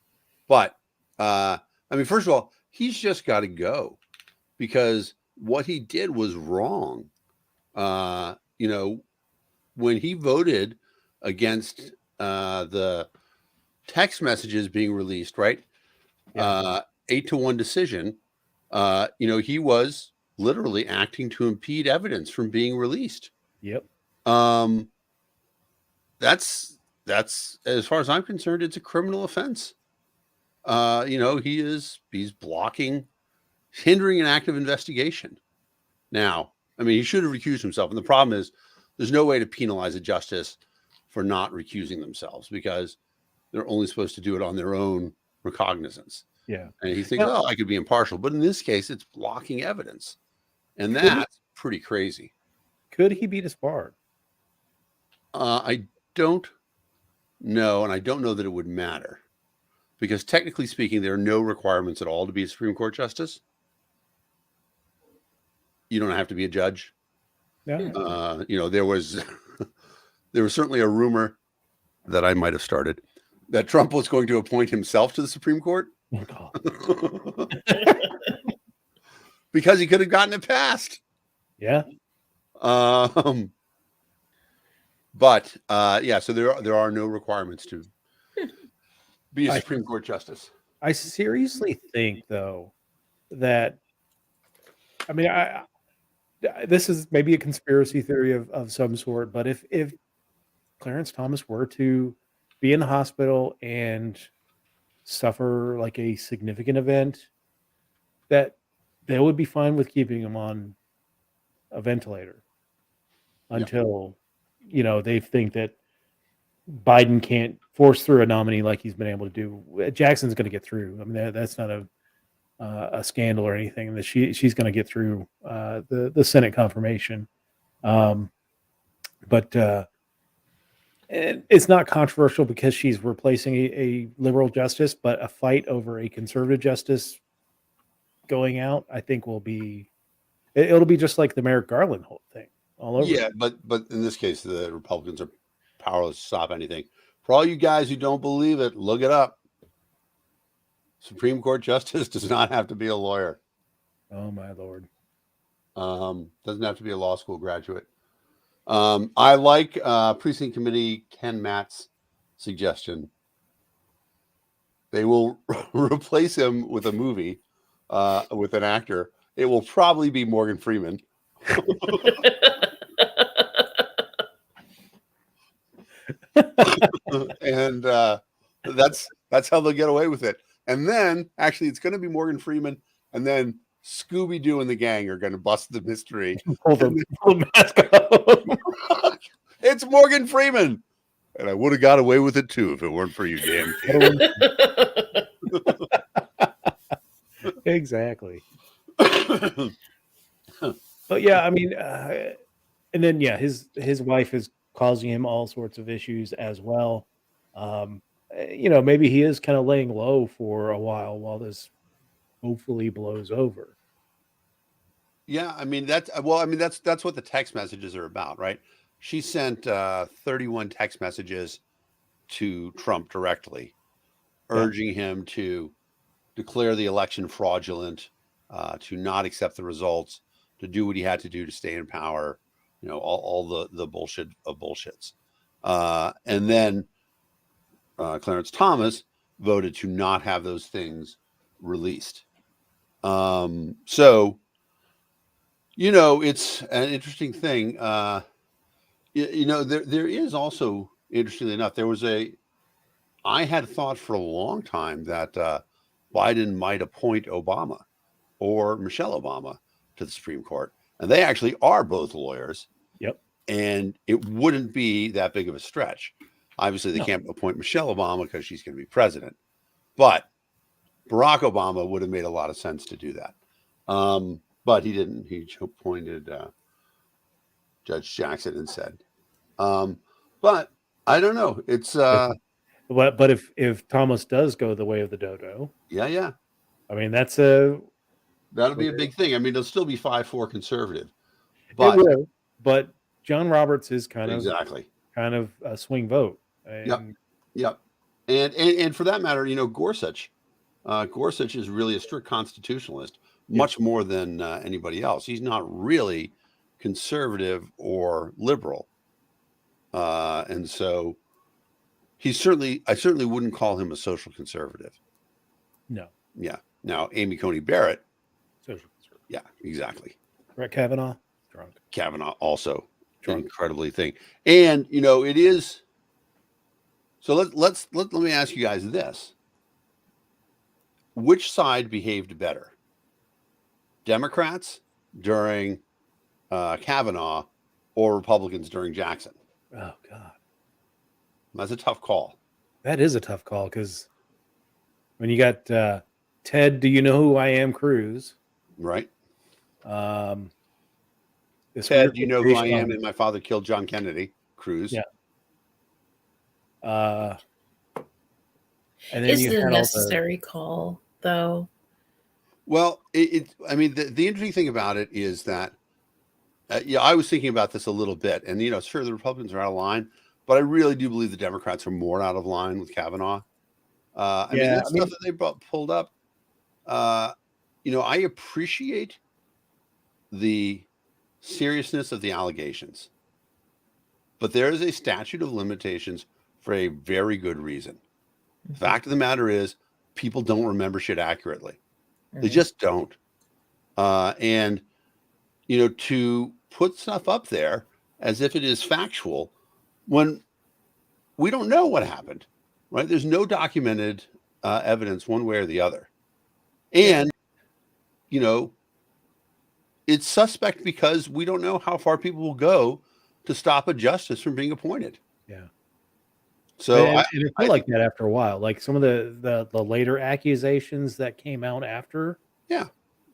But first of all, he's just got to go because what he did was wrong. When he voted against the text messages being released, right? 8-1 decision. He was literally acting to impede evidence from being released. Yep. Um, that's as far as I'm concerned, it's a criminal offense. He's blocking, hindering an active investigation. Now, I mean, he should have recused himself. And the problem is there's no way to penalize a justice for not recusing themselves because they're only supposed to do it on their own recognizance. Yeah. And he thinks, Now, I could be impartial. But in this case, it's blocking evidence. And that's pretty crazy. could he be disbarred? I don't know. And I don't know that it would matter because technically speaking, there are no requirements at all to be a Supreme Court justice. You don't have to be a judge. Yeah. There was certainly a rumor that I might have started that Trump was going to appoint himself to the Supreme Court Oh, God. because he could have gotten it passed. Yeah. So there are no requirements to be a Supreme Court justice. I seriously think, though, that this is maybe a conspiracy theory of some sort, but if Clarence Thomas were to be in the hospital and suffer like a significant event, that they would be fine with keeping him on a ventilator until they think that Biden can't force through a nominee like he's been able to do. Jackson's going to get through. I mean, that's not a scandal or anything. That she's going to get through the Senate confirmation. But it's not controversial because she's replacing a liberal justice, but a fight over a conservative justice going out, I think it'll be just like the Merrick Garland whole thing all over. Yeah, but in this case, the Republicans are powerless to stop anything. For all you guys who don't believe it, look it up. Supreme Court justice does not have to be a lawyer. Oh my Lord. Doesn't have to be a law school graduate. I like Precinct Committee Ken Matt's suggestion. They will replace him with a movie, with an actor. It will probably be Morgan Freeman. And that's how they'll get away with it. And then actually it's going to be Morgan Freeman, and then Scooby-Doo and the gang are going to bust the mystery. Pull the mask off. It's Morgan Freeman. And I would have got away with it too if it weren't for you, damn kid. Exactly. But yeah, I mean, and then his wife is causing him all sorts of issues as well. Maybe he is kind of laying low for a while this hopefully blows over. Yeah, I mean that's what the text messages are about, right? She sent 31 text messages to Trump directly, urging him to declare the election fraudulent, to not accept the results, to do what he had to do to stay in power, all the bullshit of bullshits. And then Clarence Thomas voted to not have those things released. So, it's an interesting thing. There is also, interestingly enough, I had thought for a long time that Biden might appoint Obama or Michelle Obama to the Supreme Court. And they actually are both lawyers. Yep. And it wouldn't be that big of a stretch. Obviously, they can't appoint Michelle Obama because she's going to be president. But Barack Obama would have made a lot of sense to do that. But he didn't. He appointed Judge Jackson instead. But I don't know. It's but if Thomas does go the way of the dodo, yeah. I mean that'll be a big thing. I mean, it'll still be 5-4 conservative, but it will, but John Roberts is kind of a swing vote. Yep. And for that matter, Gorsuch is really a strict constitutionalist, much more than anybody else. He's not really conservative or liberal. And so I certainly wouldn't call him a social conservative. No. Yeah. Now, Amy Coney Barrett. Social conservative. Yeah, exactly. Brett Kavanaugh, drunk. Kavanaugh also drunk. incredibly thing. And it is. So let me ask you guys this: which side behaved better? Democrats during Kavanaugh or Republicans during Jackson? Oh God, That's a tough call. that is a tough call because when you got Ted, do you know who I am, Cruz? Right. This Ted, weird do you know who I situation am? on- And my father killed John Kennedy. Cruz. Yeah. And then Is you it a had all the necessary call, though? Well, I mean, the interesting thing about it is that, I was thinking about this a little bit, and sure, the Republicans are out of line, but I really do believe the Democrats are more out of line with Kavanaugh. I mean, Yeah, that stuff that they pulled up, I appreciate the seriousness of the allegations, but there is a statute of limitations for a very good reason. The fact of the matter is, people don't remember shit accurately. They just don't. And, to put stuff up there as if it is factual when we don't know what happened, right? There's no documented evidence one way or the other. And, it's suspect because we don't know how far people will go to stop a justice from being appointed. yeah. So And it felt like that after a while. Like some of the later accusations that came out after, Yeah.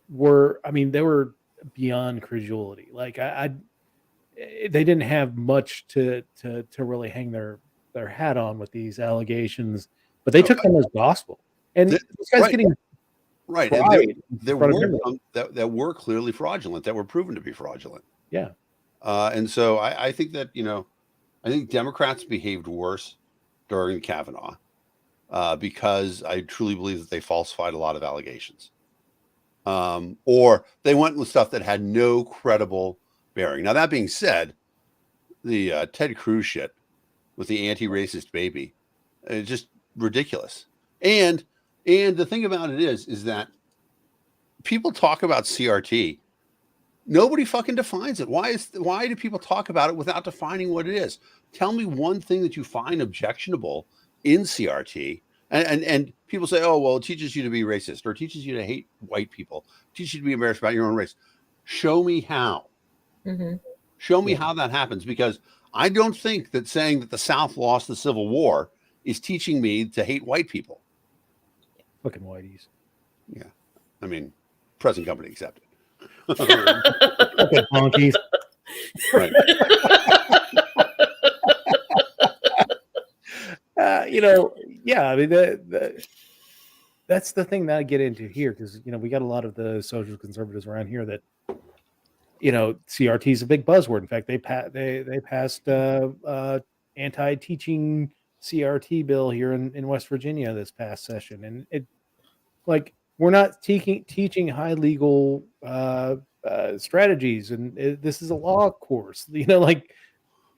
they were beyond credulity. Like they didn't have much to really hang their hat on with these allegations, but they took them as gospel. And this guy's right. getting Right. And tried there in front of were everyone. some that were clearly fraudulent, that were proven to be fraudulent. Yeah. And so I think that, I think Democrats behaved worse during Kavanaugh because I truly believe that they falsified a lot of allegations. Or they went with stuff that had no credible bearing. Now, that being said, the Ted Cruz shit with the anti-racist baby, it's just ridiculous. And the thing about it is that people talk about CRT. Nobody fucking defines it. Why do people talk about it without defining what it is? Tell me one thing that you find objectionable in CRT. And people say, oh, well, it teaches you to be racist or teaches you to hate white people, teaches you to be embarrassed about your own race. Show me how. Mm-hmm. Show me how that happens, because I don't think that saying that the South lost the Civil War is teaching me to hate white people. Fucking whiteys. Yeah. I mean, present company accepted. Fucking honkies. Right. Yeah, I mean that's the thing that I get into here, because we got a lot of the social conservatives around here that CRT is a big buzzword. In fact, they passed anti-teaching CRT bill here in West Virginia this past session, and it like we're not teaching high legal strategies, and this is a law course.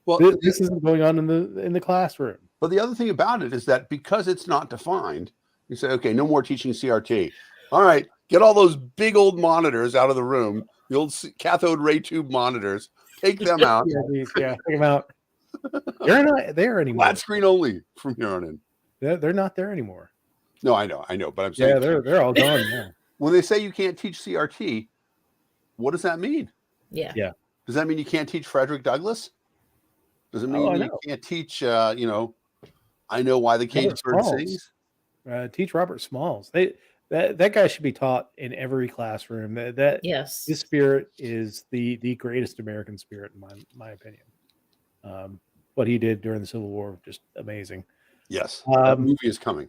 Well, this isn't going on in the classroom. but the other thing about it is that because it's not defined, you say, okay, no more teaching CRT. All right, get all those big old monitors out of the room, the old cathode ray tube monitors, take them out. Yeah, take them out. They're not there anymore. Flat screen only from here on in. They're not there anymore. No, I know, but I'm saying, Yeah, they're all gone now. when they say you can't teach CRT, what does that mean? Yeah. Yeah. Does that mean you can't teach Frederick Douglass? Does it mean you can't teach, I know why the caged bird sings? Teach Robert Smalls. That guy should be taught in every classroom. Yes. His spirit is the greatest American spirit, in my opinion. What he did during the Civil War, just amazing. Yes, that movie is coming.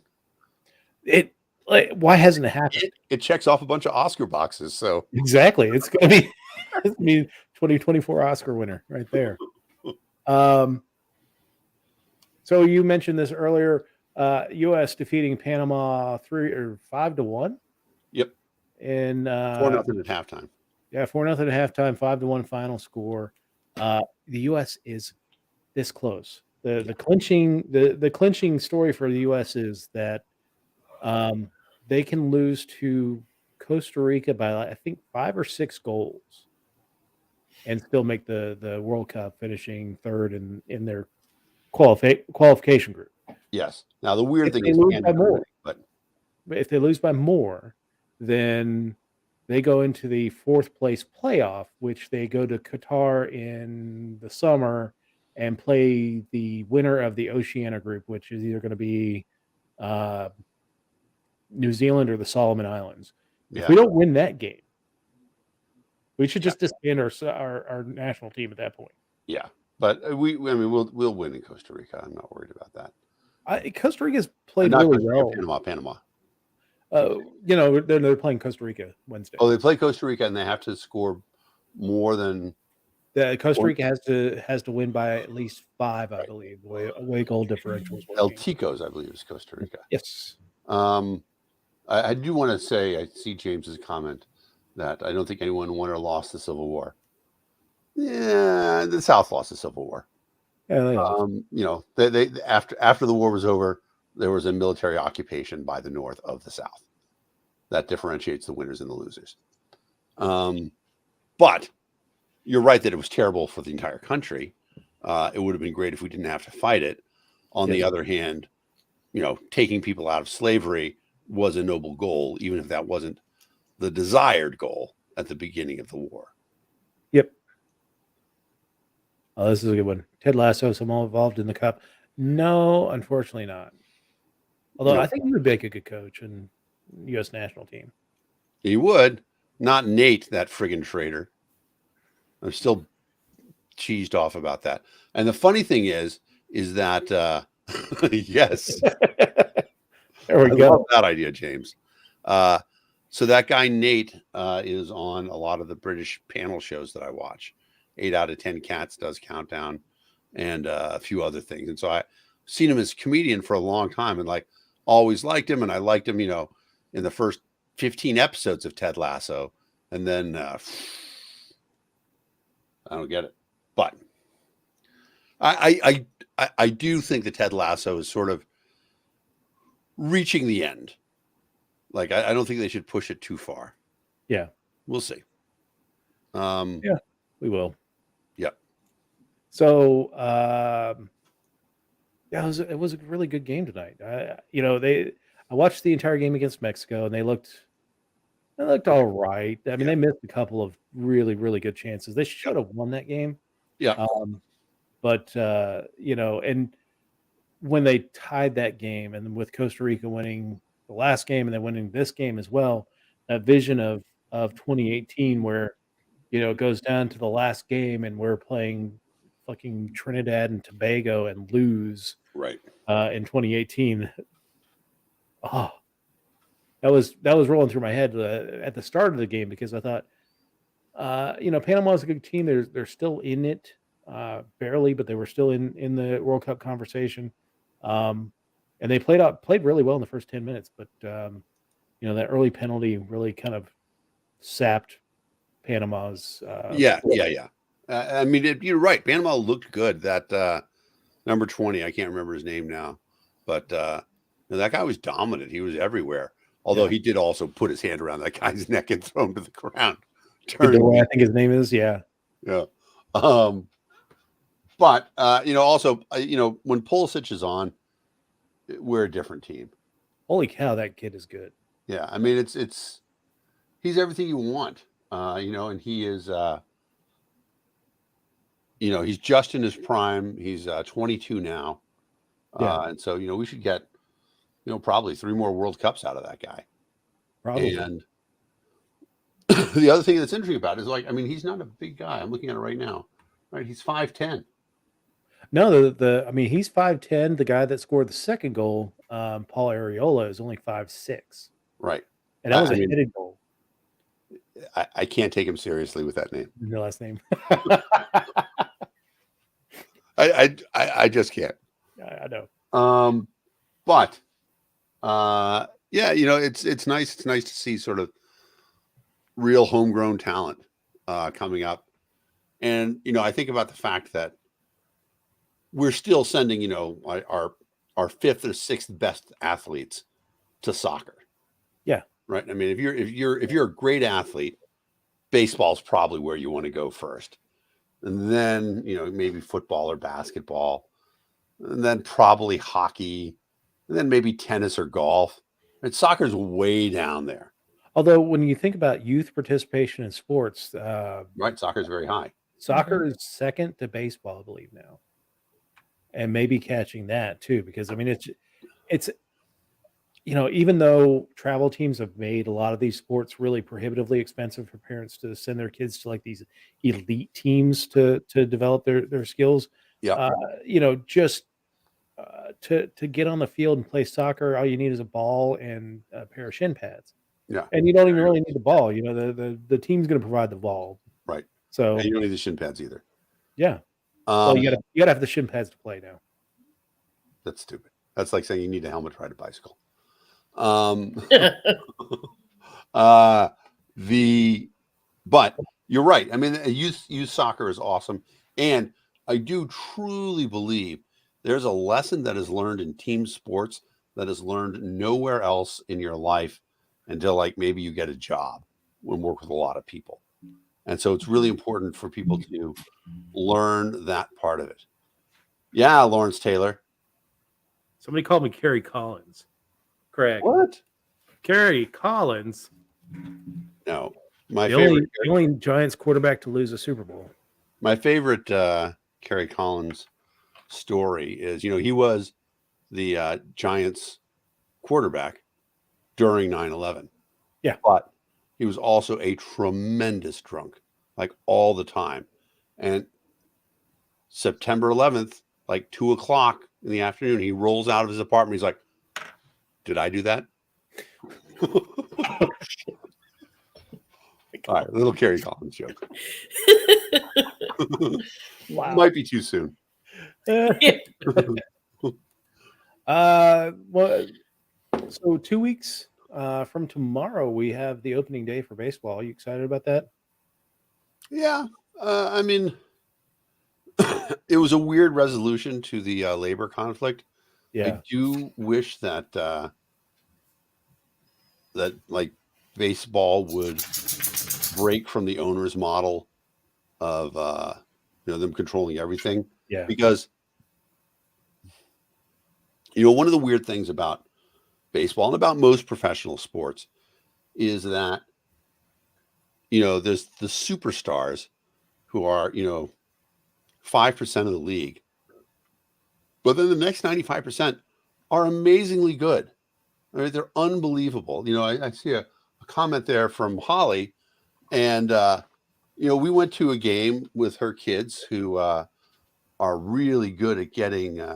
Why hasn't it happened? It checks off a bunch of Oscar boxes. So exactly, it's gonna be 2024 Oscar winner right there. So you mentioned this earlier. U.S. defeating Panama 5-1. Yep. And 4-0 at halftime. Yeah, 4-0 at halftime, 5-1 final score. The U.S. is this close. The clinching story for the U.S. is that they can lose to Costa Rica by I think 5 or 6 goals. and still make the World Cup, finishing third in their qualification group. Yes. Now the weird If thing they is lose Canada by more, winning, but if they lose by more, then they go into the fourth place playoff, which they go to Qatar in the summer and play the winner of the Oceania group, which is either going to be uh, New Zealand or the Solomon Islands. If yeah, we don't win that game, we should yeah, just disband our national team at that point. yeah. But I mean, we'll win in Costa Rica. I'm not worried about that. Costa Rica's played Not really Costa Rica, well. Panama. They're playing Costa Rica Wednesday. Oh, they play Costa Rica and they have to score more than Costa Rica has to win by at least 5, I believe. Away goal differential is El working. Ticos, I believe, is Costa Rica. Yes. I do want to say, I see James's comment that I don't think anyone won or lost the Civil War. Yeah, the South lost the Civil War. Yeah, they lost. They after the war was over, there was a military occupation by the North of the South. That differentiates the winners and the losers. But you're right that it was terrible for the entire country. It would have been great if we didn't have to fight it. On the other hand, taking people out of slavery was a noble goal, even if that wasn't the desired goal at the beginning of the war. Yep. Oh, this is a good one. Ted Lasso, someone involved in the cup? No, unfortunately not. Although I think he would make a good coach in U.S. national team. He would. Not Nate, that friggin' traitor. I'm still cheesed off about that. And the funny thing is that yes. There we I go. love that idea, James. So that guy Nate is on a lot of the British panel shows that I watch. 8 out of 10 Cats does Countdown, and a few other things. And so I've seen him as a comedian for a long time, and like always liked him. And I liked him, in the first 15 episodes of Ted Lasso, and then I don't get it. But I do think that Ted Lasso is sort of reaching the end. Like, I don't think they should push it too far. Yeah. We'll see. Yeah, we will. Yep. So, it was a really good game tonight. I watched the entire game against Mexico, and they looked all right. I mean, they missed a couple of really, really good chances. They should have won that game. Yeah. And when they tied that game, and with Costa Rica winning the last game and then winning this game as well, that vision of 2018 where it goes down to the last game and we're playing fucking Trinidad and Tobago and lose right in 2018. Oh, that was rolling through my head at the start of the game, because I thought Panama's a good team. They're still in it, barely, but they were still in the World Cup conversation. And they played really well in the first 10 minutes, but that early penalty really kind of sapped Panama's. Yeah. I mean, you're right. Panama looked good. That number 20, I can't remember his name now, but that guy was dominant. He was everywhere. Although he did also put his hand around that guy's neck and throw him to the ground. I think his name is. Yeah. But also, when Pulisic is on, we're a different team. Holy cow, that kid is good. Yeah, I mean, he's everything you want, and he is, he's just in his prime. He's 22 now, and so we should get, probably 3 more World Cups out of that guy. Probably. And the other thing that's interesting about it is, like, I mean, he's not a big guy. I'm looking at it right now. Right, he's 5'10". No, he's 5'10". The guy that scored the second goal, Paul Areola, is only 5'6". Right. And that was a headed goal. I can't take him seriously with that name. The last name. I just can't. I know. But it's nice. It's nice to see sort of real homegrown talent coming up. And, I think about the fact that we're still sending, our 5th or 6th best athletes to soccer. Yeah. Right. I mean, if you're a great athlete, baseball's probably where you want to go first. and then maybe football or basketball, and then probably hockey, and then maybe tennis or golf. And soccer's way down there, Although when you think about youth participation in sports, right? Soccer's very high. soccer is second to baseball, I believe now, and maybe catching that too. Because I mean, it's even though travel teams have made a lot of these sports really prohibitively expensive for parents to send their kids to like these elite teams to develop their skills, Yeah, just to get on the field and play soccer, all you need is a ball and a pair of shin pads, yeah, and you don't even really need the ball. The team's going to provide the ball. right. So And you don't need the shin pads either. yeah, well, Um, you gotta have the shin pads to play now. that's stupid. That's like saying you need a helmet to ride a bicycle. But you're right. I mean, youth soccer is awesome, and I do truly believe there's a lesson that is learned in team sports that is learned nowhere else in your life until like maybe you get a job and work with a lot of people. And so it's really important for people to learn that part of it. Yeah, Lawrence Taylor. Somebody called me Kerry Collins. Craig. What? Kerry Collins. No. My The favorite only Giants quarterback to lose a Super Bowl. My favorite Kerry Collins story is, he was the Giants quarterback during 9/11. Yeah. But he was also a tremendous drunk, like all the time. And September 11th, like 2:00 in the afternoon, he rolls out of his apartment. He's like, did I do that? All right, little Kerry Collins joke. Wow. Might be too soon. Well, so 2 weeks from tomorrow, we have the opening day for baseball. Are you excited about that? Yeah. I mean, it was a weird resolution to the labor conflict. Yeah. I do wish that that like baseball would break from the owner's model of them controlling everything. Yeah. Because one of the weird things about baseball and about most professional sports is that there's the superstars who are 5% of the league, but then the next 95% are amazingly good. Right? They're unbelievable. I see a comment there from Holly, and we went to a game with her kids who are really good at getting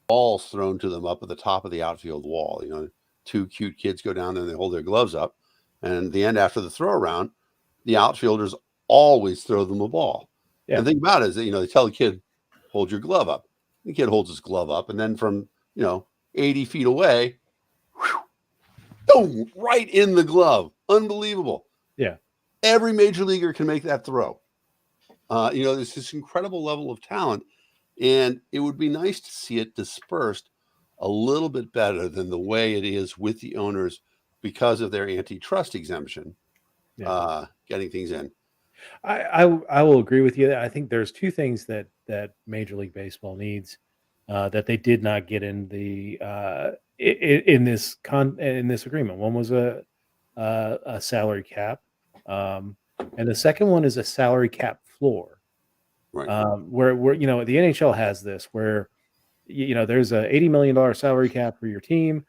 balls thrown to them up at the top of the outfield wall. Two cute kids go down there and they hold their gloves up, and at the end, after the throw around, the outfielders always throw them a ball. Yeah. And the thing about it is that they tell the kid, hold your glove up. The kid holds his glove up, and then from 80 feet away, boom, right in the glove. Unbelievable. Yeah. Every major leaguer can make that throw. There's this incredible level of talent, and it would be nice to see it dispersed a little bit better than the way it is with the owners because of their antitrust exemption, getting things in. I will agree with you. I think there's two things that Major League Baseball needs that they did not get in the in this agreement. One was a salary cap, and the second one is a salary cap floor. Right. Where the NHL has this where there's a $80 million salary cap for your team,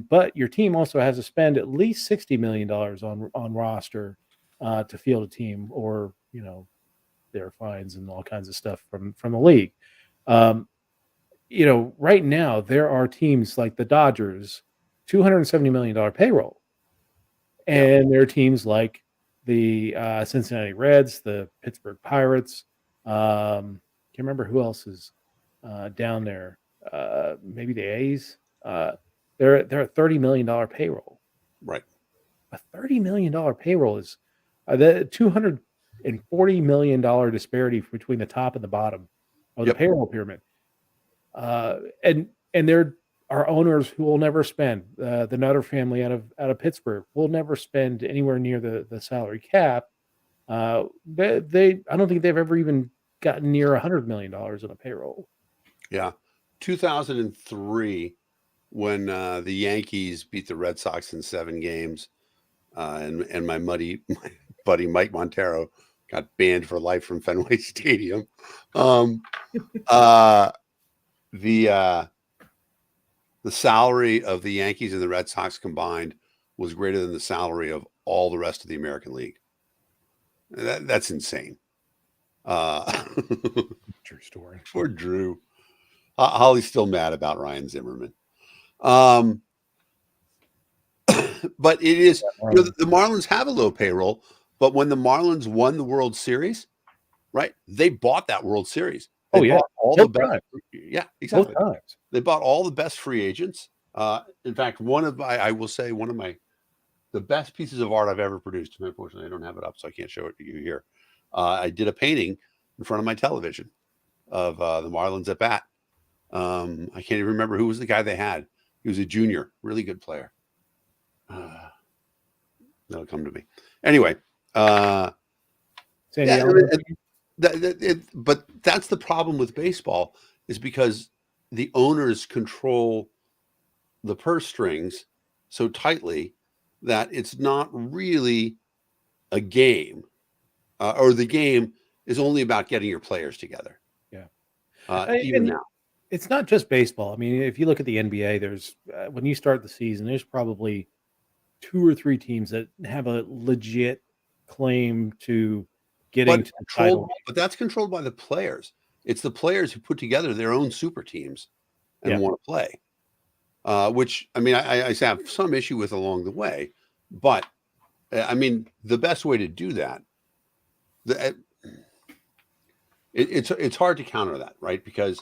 but your team also has to spend at least $60 million on roster to field a team, or their fines and all kinds of stuff from the league. Right now there are teams like the Dodgers, $270 million payroll, and there are teams like the Cincinnati Reds, the Pittsburgh Pirates. Can't remember who else is down there. Maybe the A's. They're a $30 million payroll. Right. A $30 million payroll is the $240 million disparity between the top and the bottom of the payroll pyramid. And there are owners who will never spend. The Nutter family out of Pittsburgh will never spend anywhere near the salary cap, They I don't think they've ever even gotten near $100 million in a payroll. Yeah. 2003, when the Yankees beat the Red Sox in 7 games, and my buddy Mike Montero got banned for life from Fenway Stadium. The salary of the Yankees and the Red Sox combined was greater than the salary of all the rest of the American League. That's insane. True story. Poor Drew. Holly's still mad about Ryan Zimmerman. But it is, the Marlins have a low payroll, but when the Marlins won the World Series, right, they bought that World Series. They bought all the best. Yeah, exactly. Both times. They bought all the best free agents. In fact, I will say one of the best pieces of art I've ever produced. Unfortunately, I don't have it up, so I can't show it to you here. I did a painting in front of my television of the Marlins at bat. I can't even remember who was the guy they had. He was a junior, really good player. That'll come to me. Anyway, but that's the problem with baseball, is because the owners control the purse strings so tightly that it's not really a game, or the game is only about getting your players together. Yeah. Even now. It's not just baseball. I mean, if you look at the NBA, there's when you start the season, there's probably 2 or 3 teams that have a legit claim to getting to the title. But that's controlled by the players. It's the players who put together their own super teams and want to play. Which, I mean, I have some issue with along the way, but I mean, the best way to do that, it's hard to counter that, right? Because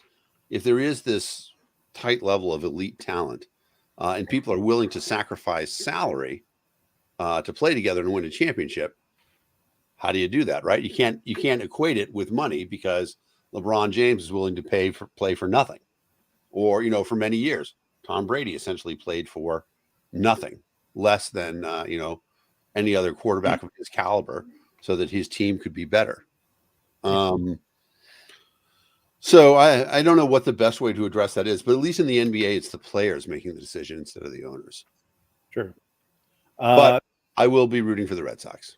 if there is this tight level of elite talent, and people are willing to sacrifice salary to play together and win a championship, how do you do that, right? You can't equate it with money, because LeBron James is willing to play for nothing, or for many years, Tom Brady essentially played for nothing, less than any other quarterback of his caliber, so that his team could be better. So I don't know what the best way to address that is, but at least in the NBA, it's the players making the decision instead of the owners. Sure. But I will be rooting for the Red Sox.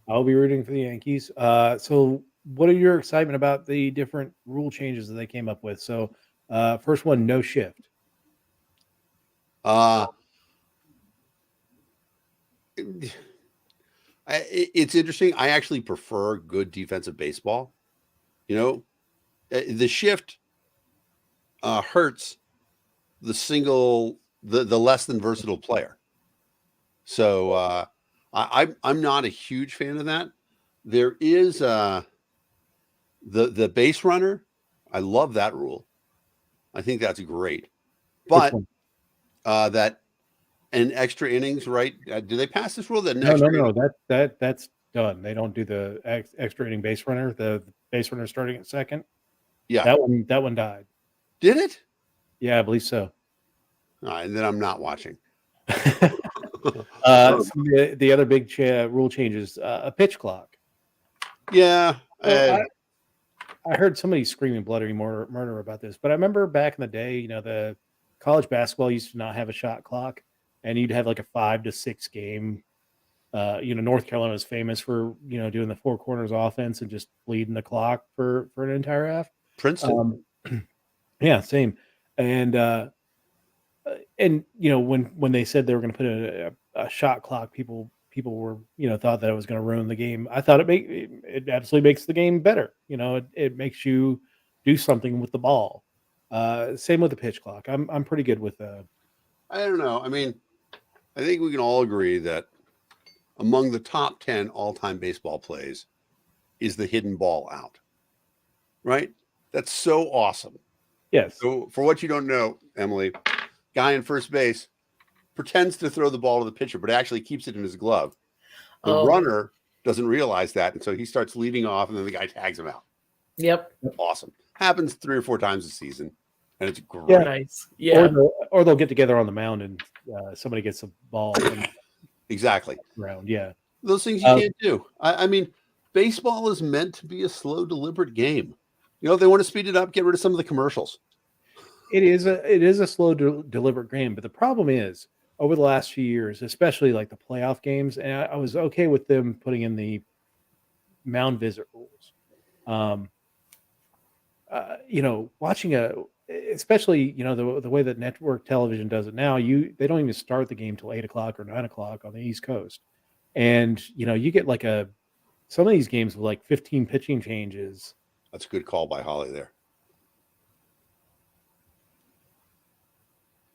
I'll be rooting for the Yankees. So what are your excitement about the different rule changes that they came up with? So first one, no shift. It's interesting. I actually prefer good defensive baseball. The shift hurts the less than versatile player. So I'm not a huge fan of that. There is the base runner. I love that rule. I think that's great. But that an extra innings, right? Do they pass this rule? No. That's done. They don't do the extra inning base runner. The base runner starting at second. Yeah, that one died. Did it? Yeah, I believe so. And then I'm not watching. So the other big rule changes, a pitch clock. Yeah. I heard somebody screaming bloody murder about this, but I remember back in the day, the college basketball used to not have a shot clock, and you'd have like a 5 to 6 game. North Carolina is famous for doing the 4 corners offense and just bleeding the clock for an entire half. Princeton. Yeah, same. And when they said they were going to put a shot clock, people were thought that it was going to ruin the game. I thought it absolutely makes the game better. It makes you do something with the ball. Same with the pitch clock. I'm pretty good with I don't know. I mean, I think we can all agree that among the top 10 all-time baseball plays is the hidden ball out. Right? That's so awesome. Yes. So for what you don't know, Emily, guy in first base pretends to throw the ball to the pitcher, but actually keeps it in his glove. The runner doesn't realize that, and so he starts leading off, and then the guy tags him out. Yep. Awesome. Happens 3 or 4 times a season, and it's great. Yeah. Nice. Yeah. Or they'll get together on the mound and somebody gets a ball. Exactly. Around. Yeah. Those things you can't do. I mean, baseball is meant to be a slow, deliberate game. You know, if they want to speed it up, get rid of some of the commercials. It is a slow, deliberate game, but the problem is over the last few years, especially like the playoff games, and I was okay with them putting in the mound visit rules. Watching especially the way that network television does it now, they don't even start the game till 8 o'clock or 9 o'clock on the East Coast, and you get like some of these games with like 15 pitching changes. That's a good call by Holly there.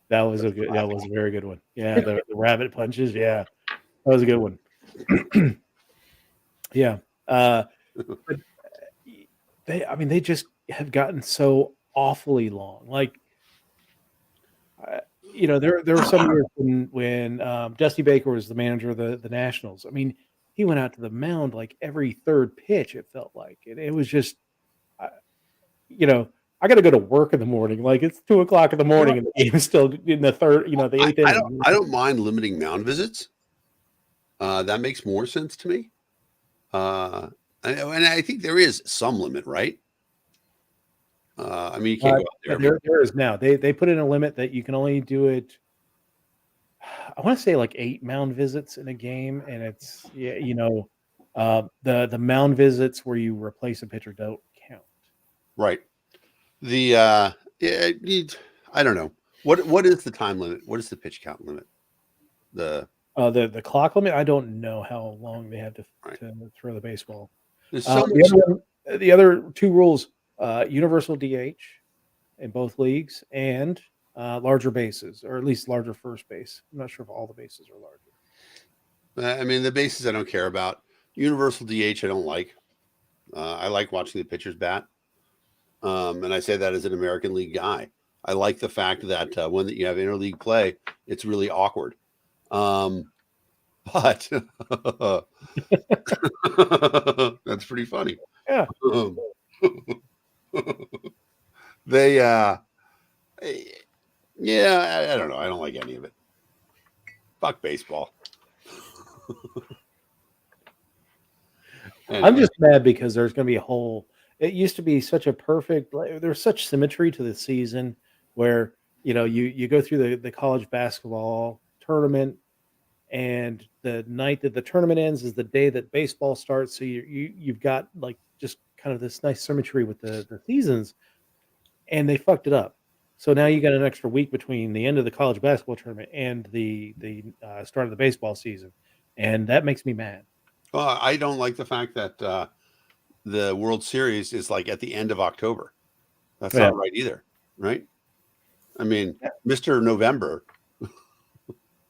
That was a very good one. Yeah, the rabbit punches. Yeah, that was a good one. Yeah, but they just have gotten so awfully long. Like, there were some years when Dusty Baker was the manager of the Nationals. I mean, he went out to the mound like every third pitch. It felt like, and it was just, I got to go to work in the morning. Like it's 2 o'clock in the morning, and the game is still in the third, the eighth inning. I don't mind limiting mound visits. That makes more sense to me. And I think there is some limit, right? I mean, you can't go out there. There is now. They put in a limit that you can only do it. I want to say like 8 mound visits in a game, and it's the mound visits where you replace a pitcher don't count. Right. I don't know. What is the time limit? What is the pitch count limit? The clock limit. I don't know how long they have to throw the baseball. There's so the other 2 rules: universal DH in both leagues, and larger bases, or at least larger first base. I'm not sure if all the bases are larger. I mean, the bases I don't care about. Universal DH I don't like. I like watching the pitchers bat. And I say that as an American League guy. I like the fact that when you have interleague play, it's really awkward. But that's pretty funny. Yeah. I don't know. I don't like any of it. Fuck baseball. Anyway. I'm just mad because there's going to be a whole. It used to be such a perfect. There's such symmetry to the season where you go through the college basketball tournament, and the night that the tournament ends is the day that baseball starts. So you've got like just kind of this nice symmetry with the seasons, and they fucked it up. So now you got an extra week between the end of the college basketball tournament and the start of the baseball season, and that makes me mad. Well, I don't like the fact that the World Series is like at the end of October. That's not right either, right? I mean, Mr. November.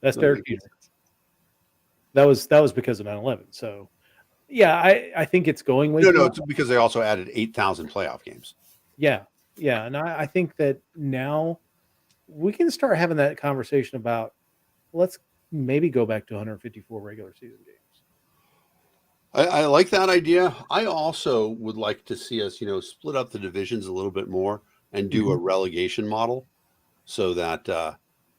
That's Derek Jeter. That was because of 9/11. So, yeah, I think it's going way. No, it's because they also added 8,000 playoff games. Yeah, and I think that now we can start having that conversation about let's maybe go back to 154 regular season games. I like that idea. I also would like to see us, split up the divisions a little bit more and do a relegation model so that, the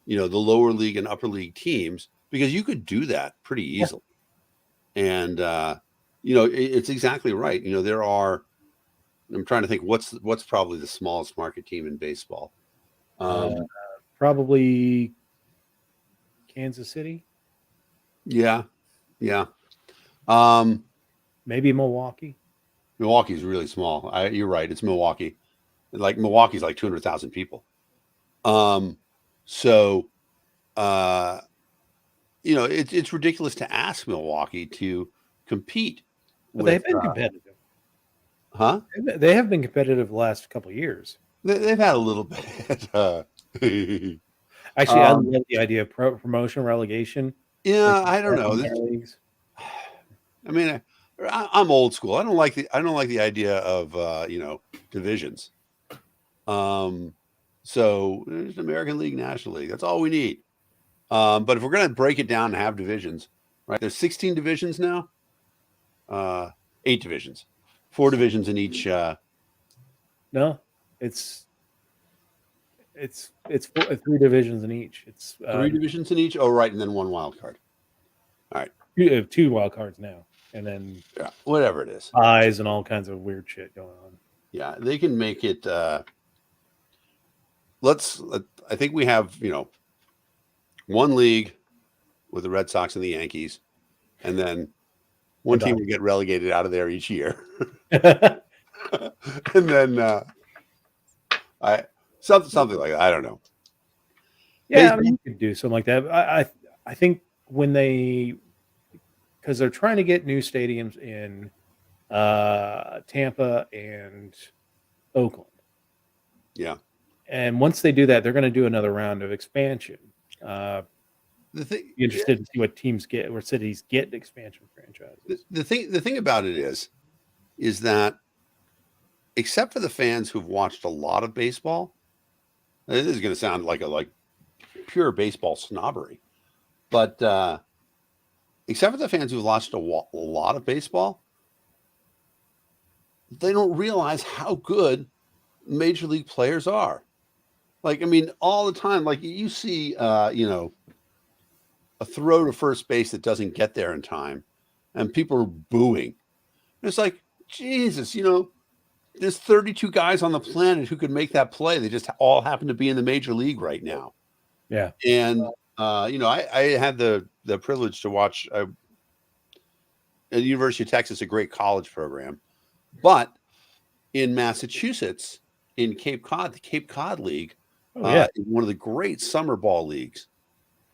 lower league and upper league teams, because you could do that pretty easily. Yeah. And, it's exactly right. I'm trying to think what's probably the smallest market team in baseball. Probably Kansas City. Yeah. Maybe Milwaukee. Milwaukee's really small. You're right. It's Milwaukee. Like Milwaukee's like 200,000 people. It's ridiculous to ask Milwaukee to compete. But they've been competitive. Huh? They have been competitive the last couple of years. They've had a little bit. Actually, I love the idea of promotion relegation. Yeah, I don't know. I mean, I'm old school. I don't like the idea of divisions. So there's American League, National League. That's all we need. But if we're going to break it down and have divisions, right? There's 16 divisions now. 8 divisions, 4 divisions in each. No, it's 3 divisions in each. It's 3 divisions in each. Oh, right, and then 1 wild card. All right. You have 2 wild cards now, and then Yeah, whatever it is. eyes and all kinds of weird shit going on. Yeah, they can make it. I think we have, one league with the Red Sox and the Yankees, and then one team will get relegated out of there each year. And then something like that. I don't know. Yeah, I mean, you could do something like that. I think when because they're trying to get new stadiums in Tampa and Oakland. Yeah. And once they do that, they're going to do another round of expansion. The thing, be interested to see what teams get or cities get expansion franchises. The thing about it is that except for the fans who've watched a lot of baseball, this is going to sound like pure baseball snobbery, but except for the fans who've watched a lot of baseball, they don't realize how good major league players are. Like, I mean, all the time, like you see, a throw to first base that doesn't get there in time and people are booing. And it's like, Jesus, there's 32 guys on the planet who could make that play. They just all happen to be in the major league right now. Yeah. And, I had the privilege to watch at the University of Texas, a great college program, but in Massachusetts, in Cape Cod, the Cape Cod League, is one of the great summer ball leagues.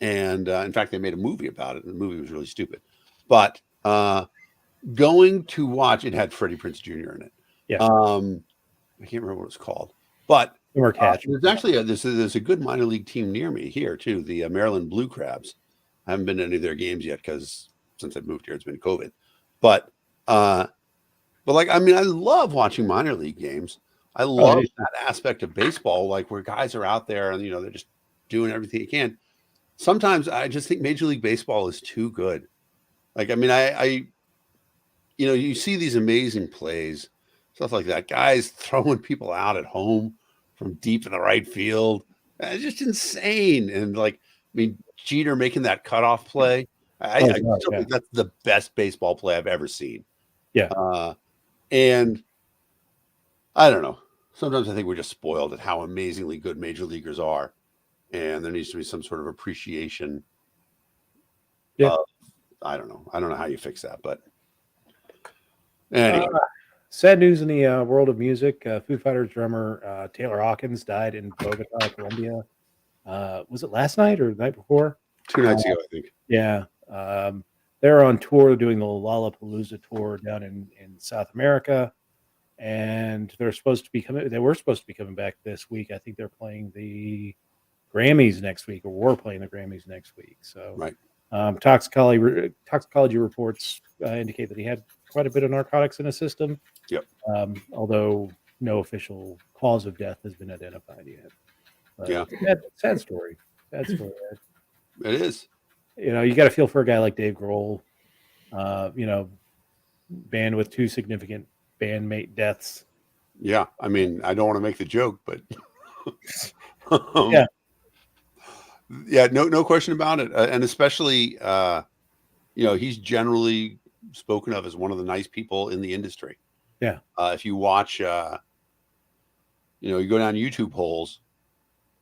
And in fact, they made a movie about it. And the movie was really stupid. But going to watch, it had Freddie Prinze Jr. in it. Yeah. I can't remember what it's called. But there's actually there's a good minor league team near me here, too, the Maryland Blue Crabs. I haven't been to any of their games yet because since I've moved here, it's been COVID. But like, I mean, I love watching minor league games. I love that aspect of baseball, like where guys are out there and, they're just doing everything they can. Sometimes I just think Major League Baseball is too good. Like, I mean, you see these amazing plays, stuff like that. Guys throwing people out at home from deep in the right field. It's just insane. And like, I mean, Jeter making that cutoff play. I still think that's the best baseball play I've ever seen. Yeah. And I don't know. Sometimes I think we're just spoiled at how amazingly good major leaguers are. And there needs to be some sort of appreciation. Yeah. I don't know. I don't know how you fix that, but anyway. Sad news in the world of music. Foo Fighters drummer Taylor Hawkins died in Bogota, Colombia. Was it last night or the night before? 2 nights ago, I think. Yeah. They're on tour doing the Lollapalooza tour down in South America. And they were supposed to be coming back this week. I think they're playing the Grammys next week, or were playing the Grammys next week. So, right. Toxicology reports indicate that he had quite a bit of narcotics in his system. Yep. Although no official cause of death has been identified yet. But sad story. Sad story. It is. You got to feel for a guy like Dave Grohl. Band with 2 significant bandmate deaths. Yeah, I mean, I don't want to make the joke, but no question about it. And especially, he's generally spoken of as one of the nice people in the industry. Yeah. If you watch, you go down YouTube holes,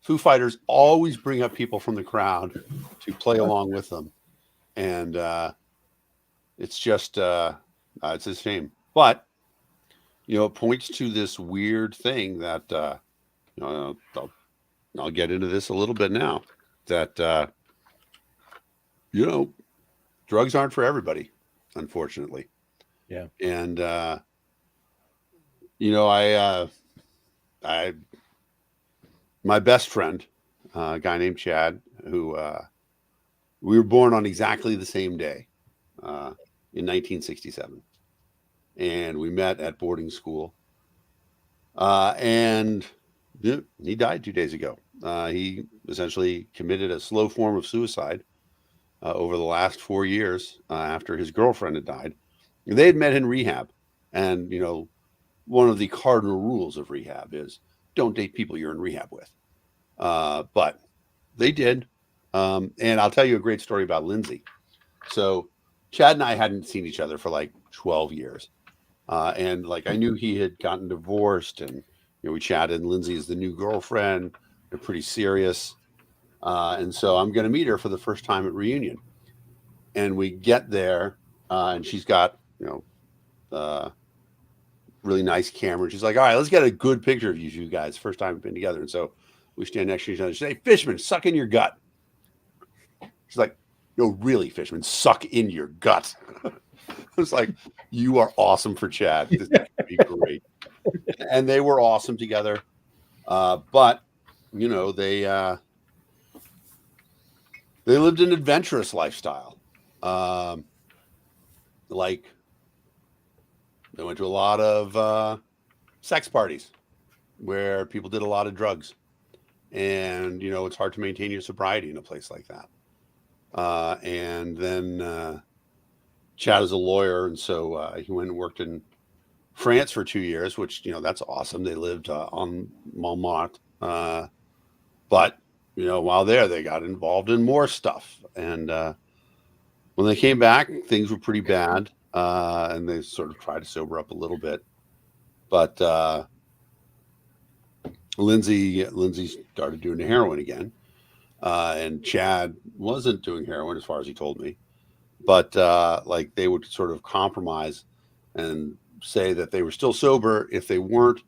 Foo Fighters always bring up people from the crowd to play along with them. And it's just, it's a shame. But, it points to this weird thing that, I'll get into this a little bit now, that, drugs aren't for everybody, unfortunately. Yeah. And, my best friend, a guy named Chad, who we were born on exactly the same day in 1967. And we met at boarding school. And he died 2 days ago. He essentially committed a slow form of suicide over the last 4 years after his girlfriend had died. They had met in rehab. And, one of the cardinal rules of rehab is don't date people you're in rehab with. But they did. And I'll tell you a great story about Lindsay. So Chad and I hadn't seen each other for like 12 years. And like I knew he had gotten divorced, and we chatted, and Lindsay is the new girlfriend. They're pretty serious. And so I'm going to meet her for the first time at reunion. And we get there, and she's got, really nice camera. And she's like, all right, let's get a good picture of you guys. First time we've been together. And so we stand next to each other. She says, hey, Fishman, suck in your gut. She's like, no, really, Fishman, suck in your gut. It's like, you are awesome for Chad. This is going to be great. And they were awesome together. But, they lived an adventurous lifestyle. Like, they went to a lot of sex parties where people did a lot of drugs. And, it's hard to maintain your sobriety in a place like that. And then Chad is a lawyer. And so he went and worked in France for 2 years, which, that's awesome. They lived on Montmartre. But, while there, they got involved in more stuff. And when they came back, things were pretty bad. And they sort of tried to sober up a little bit. But Lindsay started doing the heroin again. And Chad wasn't doing heroin as far as he told me. But like they would sort of compromise and say that they were still sober if they weren't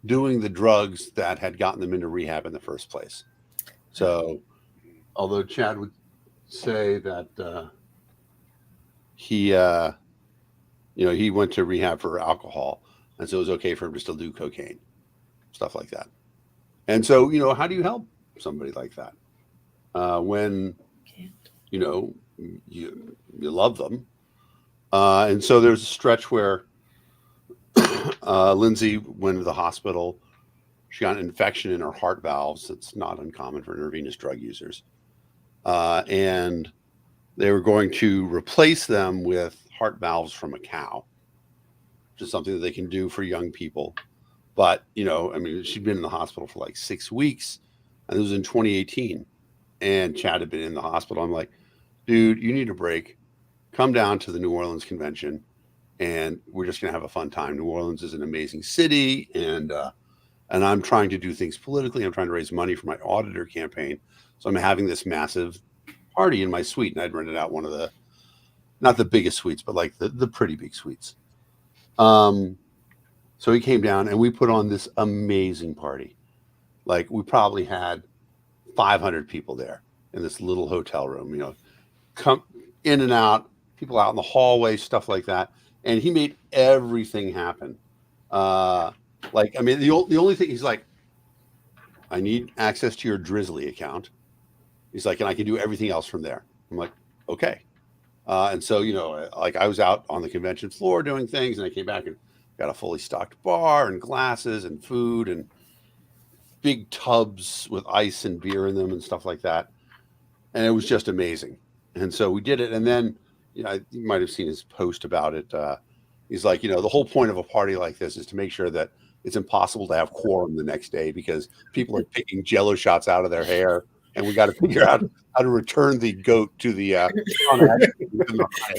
doing the drugs that had gotten them into rehab in the first place. So although Chad would say that he went to rehab for alcohol, and so it was okay for him to still do cocaine, stuff like that. And so, how do you help somebody like that when, you love them? And so there's a stretch where Lindsay went to the hospital. She got an infection in her heart valves. It's not uncommon for intravenous drug users. And they were going to replace them with heart valves from a cow, which is something that they can do for young people. But, she'd been in the hospital for like 6 weeks, and it was in 2018. And Chad had been in the hospital. I'm like, dude, you need a break. Come down to the New Orleans convention, and we're just going to have a fun time. New Orleans is an amazing city, and I'm trying to do things politically. I'm trying to raise money for my auditor campaign. So I'm having this massive party in my suite, and I'd rented out one of the, not the biggest suites, but like the pretty big suites. So he came down, and we put on this amazing party. Like, we probably had 500 people there in this little hotel room, come in and out, people out in the hallway, stuff like that. And he made everything happen. The only thing, he's like, I need access to your Drizzly account. He's like, and I can do everything else from there. I'm like, okay. And so, I was out on the convention floor doing things, and I came back and got a fully stocked bar and glasses and food and big tubs with ice and beer in them and stuff like that. And it was just amazing. And so we did it. And then, you might have seen his post about it. He's like, the whole point of a party like this is to make sure that it's impossible to have quorum the next day because people are picking Jello shots out of their hair. And we got to figure out how to return the goat to the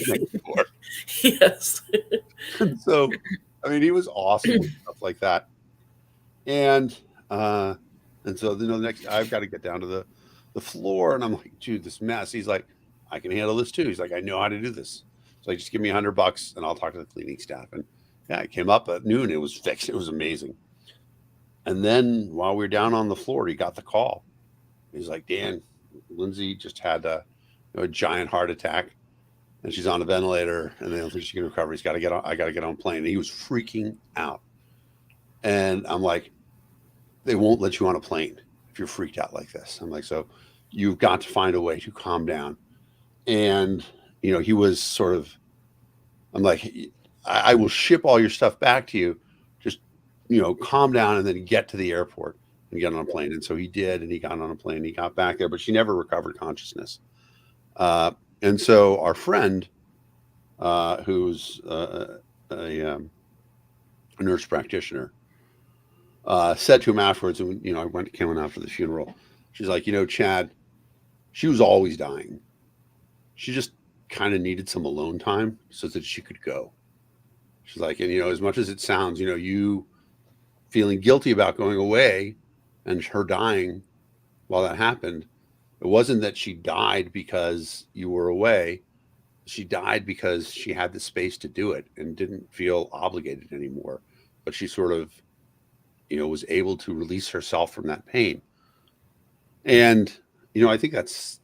next door. Yes. And so, he was awesome and stuff like that. And so, the next, I've got to get down to the floor, and I'm like, dude, this mess. He's like, I can handle this too. He's like, I know how to do this. So just give me $100 and I'll talk to the cleaning staff. And yeah, it came up at noon. It was fixed. It was amazing. And then while we were down on the floor, he got the call. He's like, Dan, Lindsay just had a giant heart attack, and she's on a ventilator, and they don't think she can recover. I got to get on a plane. And he was freaking out. And I'm like, they won't let you on a plane if you're freaked out like this. I'm like, so you've got to find a way to calm down. And, he was sort of, I'm like, I will ship all your stuff back to you. Just, calm down and then get to the airport and get on a plane. And so he did, and he got on a plane. He got back there, but she never recovered consciousness. And so our friend, who's a nurse practitioner, said to him afterwards, and I came after the funeral. She's like, Chad, she was always dying. She just kind of needed some alone time so that she could go. She's like, and as much as it sounds, you feeling guilty about going away and her dying while that happened, it wasn't that she died because you were away. She died because she had the space to do it and didn't feel obligated anymore. But she sort of, was able to release herself from that pain. And, I think that's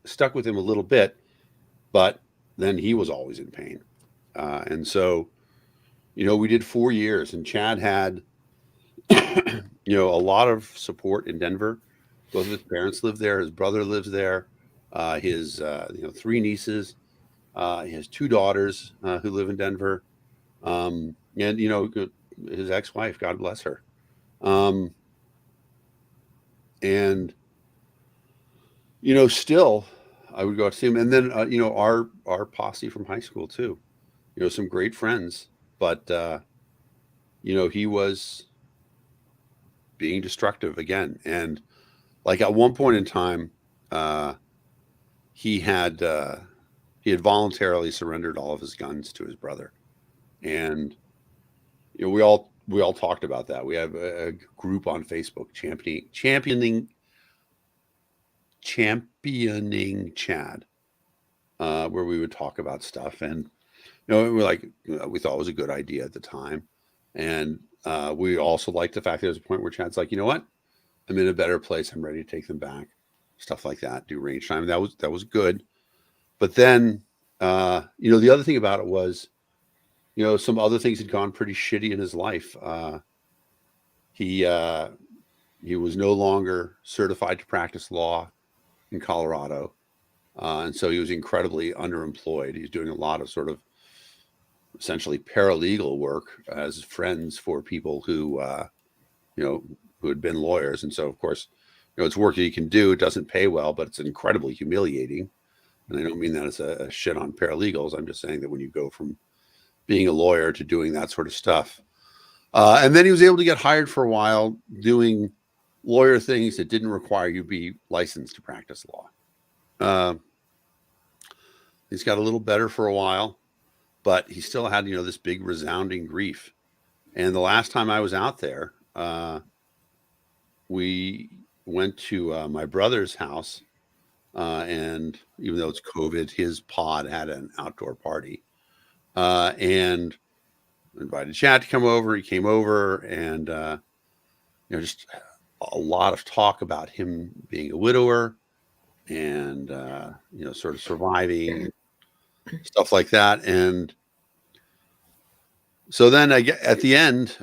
stuck with him a little bit, but then he was always in pain. And so, we did 4 years, and Chad had, a lot of support in Denver. Both of his parents live there. His brother lives there. His, 3 nieces. He has 2 daughters who live in Denver. And, his ex-wife, God bless her. And, still I would go out to see him. And then, our posse from high school too, some great friends, but, he was being destructive again. And like at one point in time, he had voluntarily surrendered all of his guns to his brother. And, we all talked about that. We have a group on Facebook championing Chad, where we would talk about stuff. And, we thought it was a good idea at the time. And we also liked the fact that there was a point where Chad's like, you know what? I'm in a better place. I'm ready to take them back. Stuff like that. Do range time. That was good. But then, the other thing about it was, some other things had gone pretty shitty in his life. He was no longer certified to practice law in Colorado. And so he was incredibly underemployed. He's doing a lot of sort of essentially paralegal work as friends for people who, who had been lawyers. And so, of course, it's work that you can do. It doesn't pay well, but it's incredibly humiliating. And I don't mean that as a shit on paralegals. I'm just saying that when you go from being a lawyer to doing that sort of stuff. And then he was able to get hired for a while doing lawyer things that didn't require you to be licensed to practice law. He's got a little better for a while, but he still had, this big resounding grief. And the last time I was out there, we went to my brother's house. And even though it's COVID, his pod had an outdoor party. And invited Chad to come over. He came over, and just a lot of talk about him being a widower and sort of surviving, stuff like that. And so then I get at the end,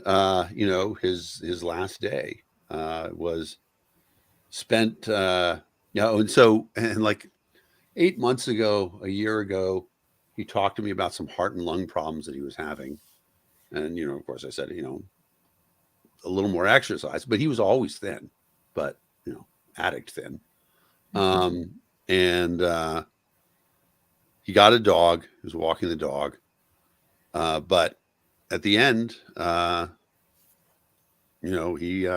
his last day was spent, and like 8 months ago, a year ago, he talked to me about some heart and lung problems that he was having. And, of course I said, a little more exercise, but he was always thin, but, addict thin. And he got a dog. He was walking the dog. But at the end, he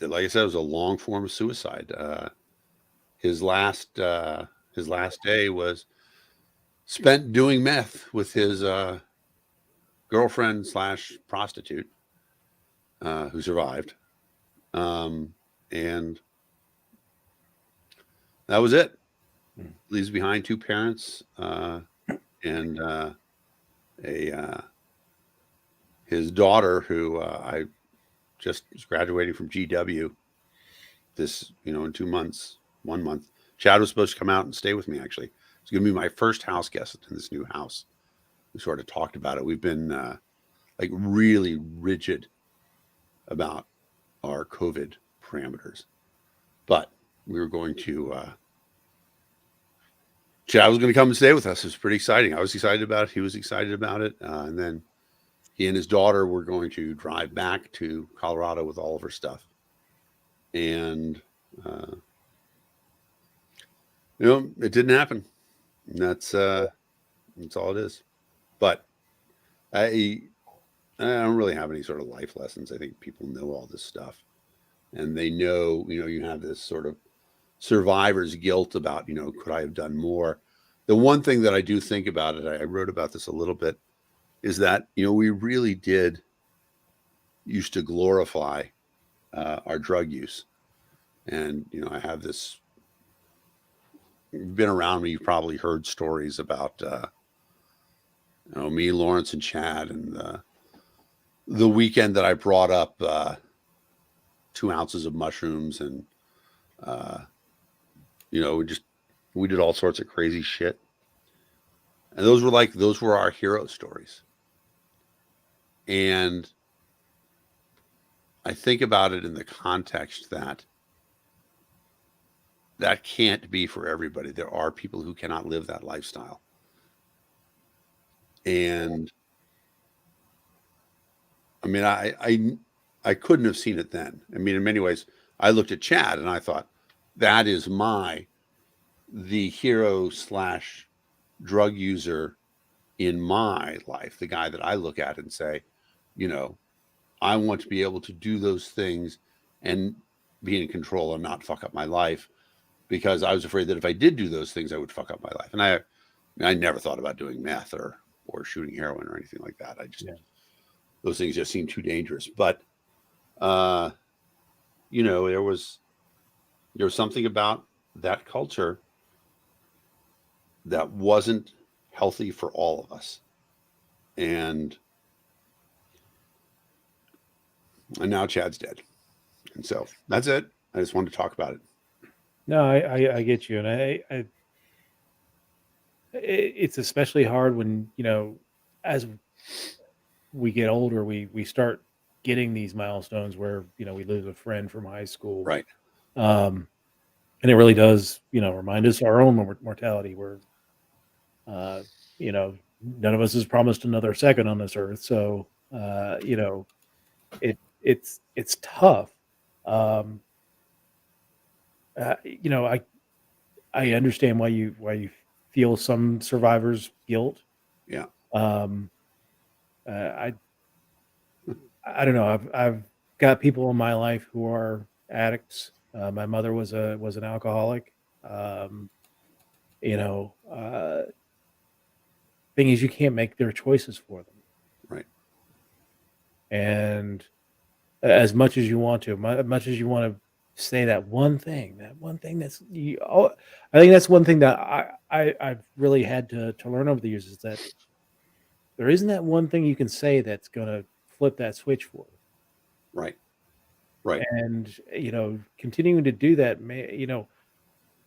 like I said, it was a long form of suicide. His last day was spent doing meth with his girlfriend / prostitute who survived. And that was it. Leaves behind 2 parents and his daughter, who I just was graduating from GW this, in 2 months, 1 month. Chad was supposed to come out and stay with me, actually. It's going to be my first house guest in this new house. We sort of talked about it. We've been like really rigid about our COVID parameters, but we were going to, Chad was going to come and stay with us. It was pretty exciting. I was excited about it. He was excited about it. And then he and his daughter were going to drive back to Colorado with all of her stuff. And, it didn't happen. And that's all it is. But I don't really have any sort of life lessons. I think people know all this stuff, and they know, you have this sort of survivor's guilt about, could I have done more? The one thing that I do think about it, I wrote about this a little bit, is that, we really did used to glorify our drug use. And, I have this, you've been around me, you've probably heard stories about, me, Lawrence, and Chad, and the weekend that I brought up 2 ounces of mushrooms, and, we did all sorts of crazy shit. And those were our hero stories. And I think about it in the context that can't be for everybody. There are people who cannot live that lifestyle. And I mean, I couldn't have seen it then. I mean, in many ways, I looked at Chad and I thought, that is the hero / drug user in my life, the guy that I look at and say, I want to be able to do those things and be in control and not fuck up my life, because I was afraid that if I did do those things, I would fuck up my life. And I never thought about doing meth or shooting heroin or anything like that. Those things just seemed too dangerous. But, there was something about that culture that wasn't healthy for all of us. And now Chad's dead. And so that's it. I just wanted to talk about it. No, I get you. And it's especially hard when, as we get older, we start getting these milestones where, we lose a friend from high school. Right. And it really does, remind us of our own mortality, where, none of us is promised another second on this earth. So, it's tough. I understand why you feel some survivors' guilt. Yeah. I don't know. I've got people in my life who are addicts. My mother was an alcoholic. Thing is, you can't make their choices for them. Right. And as much as you want to, much as you want to say that one thing that's I think that's one thing that I've really had to learn over the years, is that there isn't that one thing you can say that's going to flip that switch for you. Right. And continuing to do that,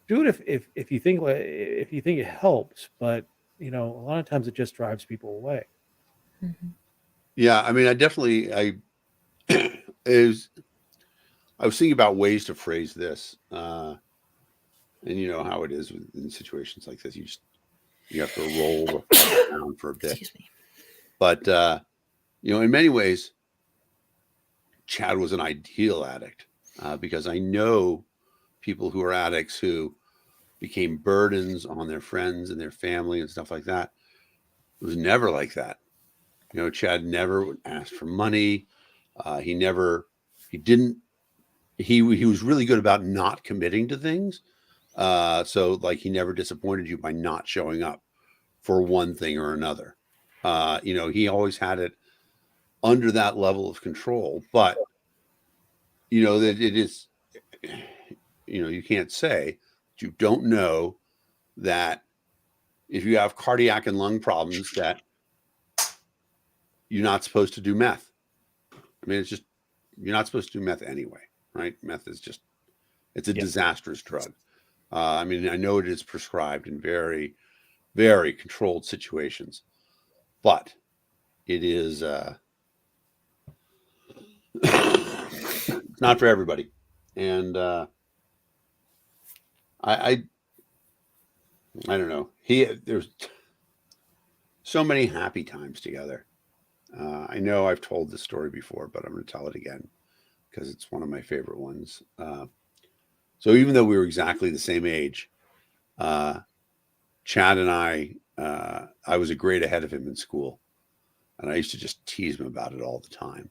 do it if you think it helps, but a lot of times it just drives people away. Mm-hmm. Yeah, I mean, I was thinking about ways to phrase this, and you know how it is in situations like this. You have to roll around for a bit. Excuse me. But in many ways, Chad was an ideal addict, because I know people who are addicts who became burdens on their friends and their family and stuff like that. It was never like that. Chad never asked for money. He was really good about not committing to things. So like he never disappointed you by not showing up for one thing or another. He always had it under that level of control, but that it is, you can't say that you don't know that if you have cardiac and lung problems that you're not supposed to do meth. I mean, it's just, you're not supposed to do meth anyway, right? Meth is just, it's a disastrous drug. I mean, I know it is prescribed in very, very controlled situations, but it is, it's not for everybody. And, I don't know. There's so many happy times together. I know I've told this story before, but I'm going to tell it again because it's one of my favorite ones. So even though we were exactly the same age, Chad and I was a grade ahead of him in school, and I used to just tease him about it all the time.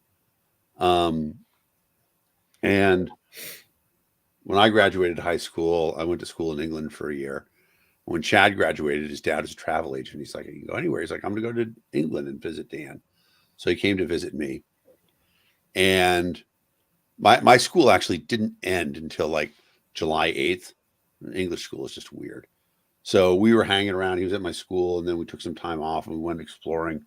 And when I graduated high school, I went to school in England for a year. When Chad graduated, his dad was a travel agent. He's like, you can go anywhere. He's like, I'm going to go to England and visit Dan. So he came to visit me. And my school actually didn't end until like July 8th. English school is just weird. So we were hanging around. He was at my school, and then we took some time off and we went exploring.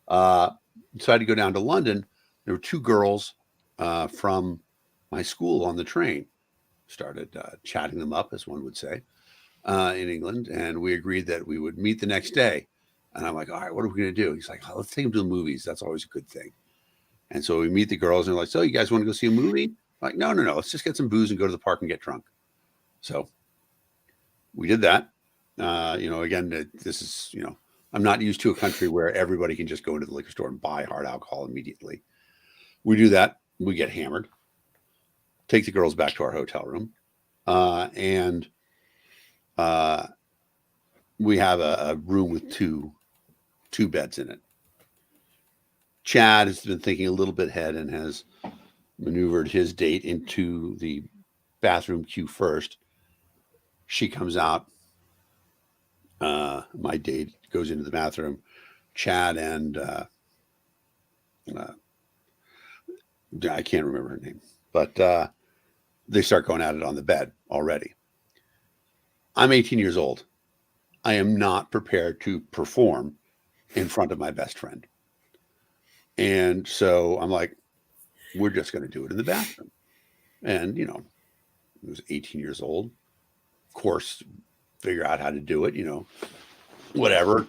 Decided to go down to London. There were two girls from my school on the train. Started chatting them up, as one would say, in England. And we agreed that we would meet the next day. And I'm like, all right, what are we going to do? He's like, oh, let's take them to the movies. That's always a good thing. And so we meet the girls and they're like, so you guys want to go see a movie? I'm like, no. Let's just get some booze and go to the park and get drunk. So we did that. Again, this is, I'm not used to a country where everybody can just go into the liquor store and buy hard alcohol immediately. We do that. We get hammered, take the girls back to our hotel room. And we have a room with two beds in it. Chad has been thinking a little bit ahead and has maneuvered his date into the bathroom queue first. She comes out. My date goes into the bathroom. Chad and I can't remember her name, but they start going at it on the bed already. I'm 18 years old. I am not prepared to perform in front of my best friend. And so I'm like, we're just going to do it in the bathroom. And, I was 18 years old. Of course, figure out how to do it, whatever.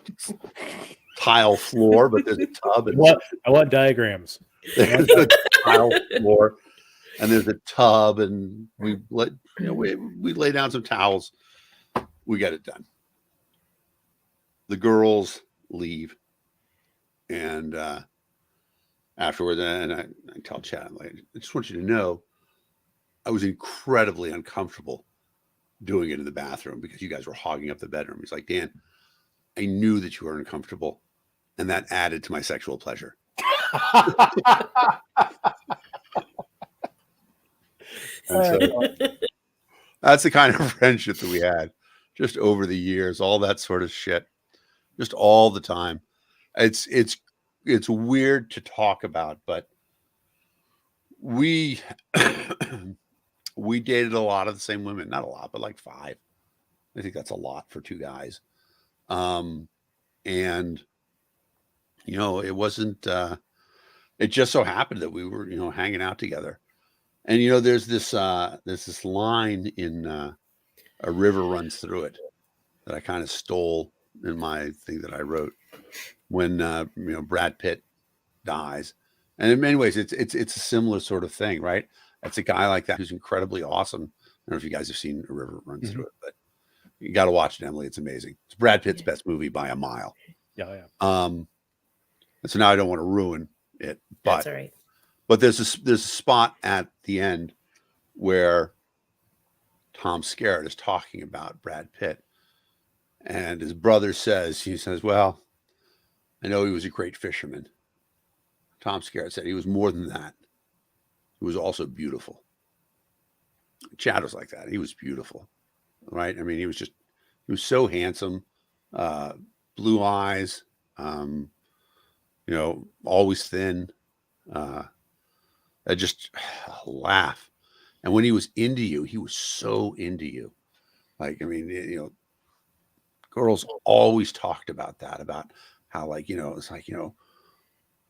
Tile floor, but there's a tub. And I want diagrams. there's a tile floor, and there's a tub, and we lay down some towels. We get it done. The girls leave, and afterwards, and I tell Chad, I'm like, I just want you to know, I was incredibly uncomfortable doing it in the bathroom because you guys were hogging up the bedroom. He's like, Dan, I knew that you were uncomfortable, and that added to my sexual pleasure. And so that's the kind of friendship that we had just over the years, all that sort of shit, just all the time. It's weird to talk about, but we we dated a lot of the same women. Not a lot, but like 5. I think that's a lot for 2 guys. And it wasn't it just so happened that we were, hanging out together. And there's this line in A River Runs Through It that I kind of stole in my thing that I wrote when Brad Pitt dies. And in many ways, it's a similar sort of thing, right? It's a guy like that who's incredibly awesome. I don't know if you guys have seen A River Runs Through It, but you got to watch it, Emily. It's amazing. It's Brad Pitt's best movie by a mile. Yeah. And so now I don't want to ruin it, but That's all right. But there's a spot at the end where Tom Skerritt is talking about Brad Pitt, and his brother says, well, I know he was a great fisherman. Tom Skerritt said he was more than that. He was also beautiful. Chad was like that. He was beautiful, right? I mean, he was so handsome, blue eyes, always thin. I just laugh. And when he was into you, he was so into you. Like, I mean, girls always talked about that, about how, like, it's like,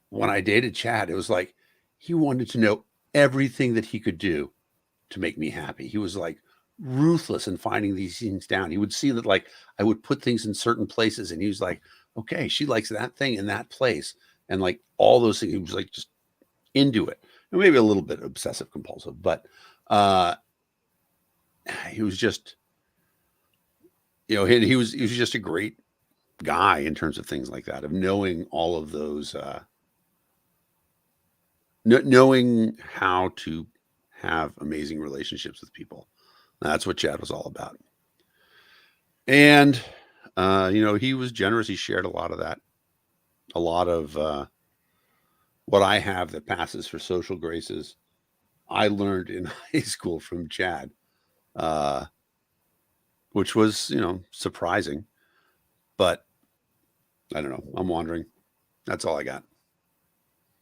when I dated Chad, it was like he wanted to know everything that he could do to make me happy. He was like ruthless in finding these things down. He would see that, like, I would put things in certain places, and he was like, okay, she likes that thing in that place. And like all those things, he was like just into it. And maybe a little bit obsessive compulsive, but he was just, he was just a great guy in terms of things like that, of knowing all of those, knowing how to have amazing relationships with people. That's what Chad was all about. And, he was generous. He shared a lot of that, a lot of what I have that passes for social graces. I learned in high school from Chad. which was, surprising. But I don't know. I'm wondering. That's all I got.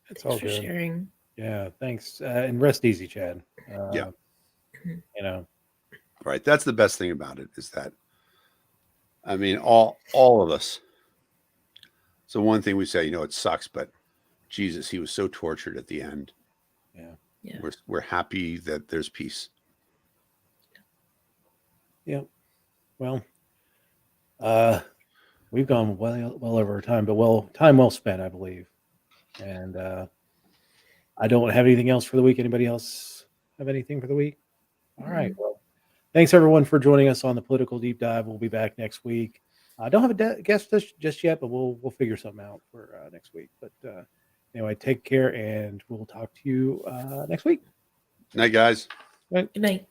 It's all Thanks for good. sharing. Yeah, thanks. And rest easy, Chad. Yeah. Right. That's the best thing about it is that, I mean, all of us. So one thing we say, it sucks, but Jesus, he was so tortured at the end. Yeah. We're happy that there's peace. Yep. Well, we've gone well over our time, but time well spent, I believe. And I don't have anything else for the week. Anybody else have anything for the week? All right. Well, thanks everyone for joining us on the Political Deep Dive. We'll be back next week. I don't have a guest just yet, but we'll figure something out for next week. But anyway, take care, and we'll talk to you next week. Night, guys. Good night.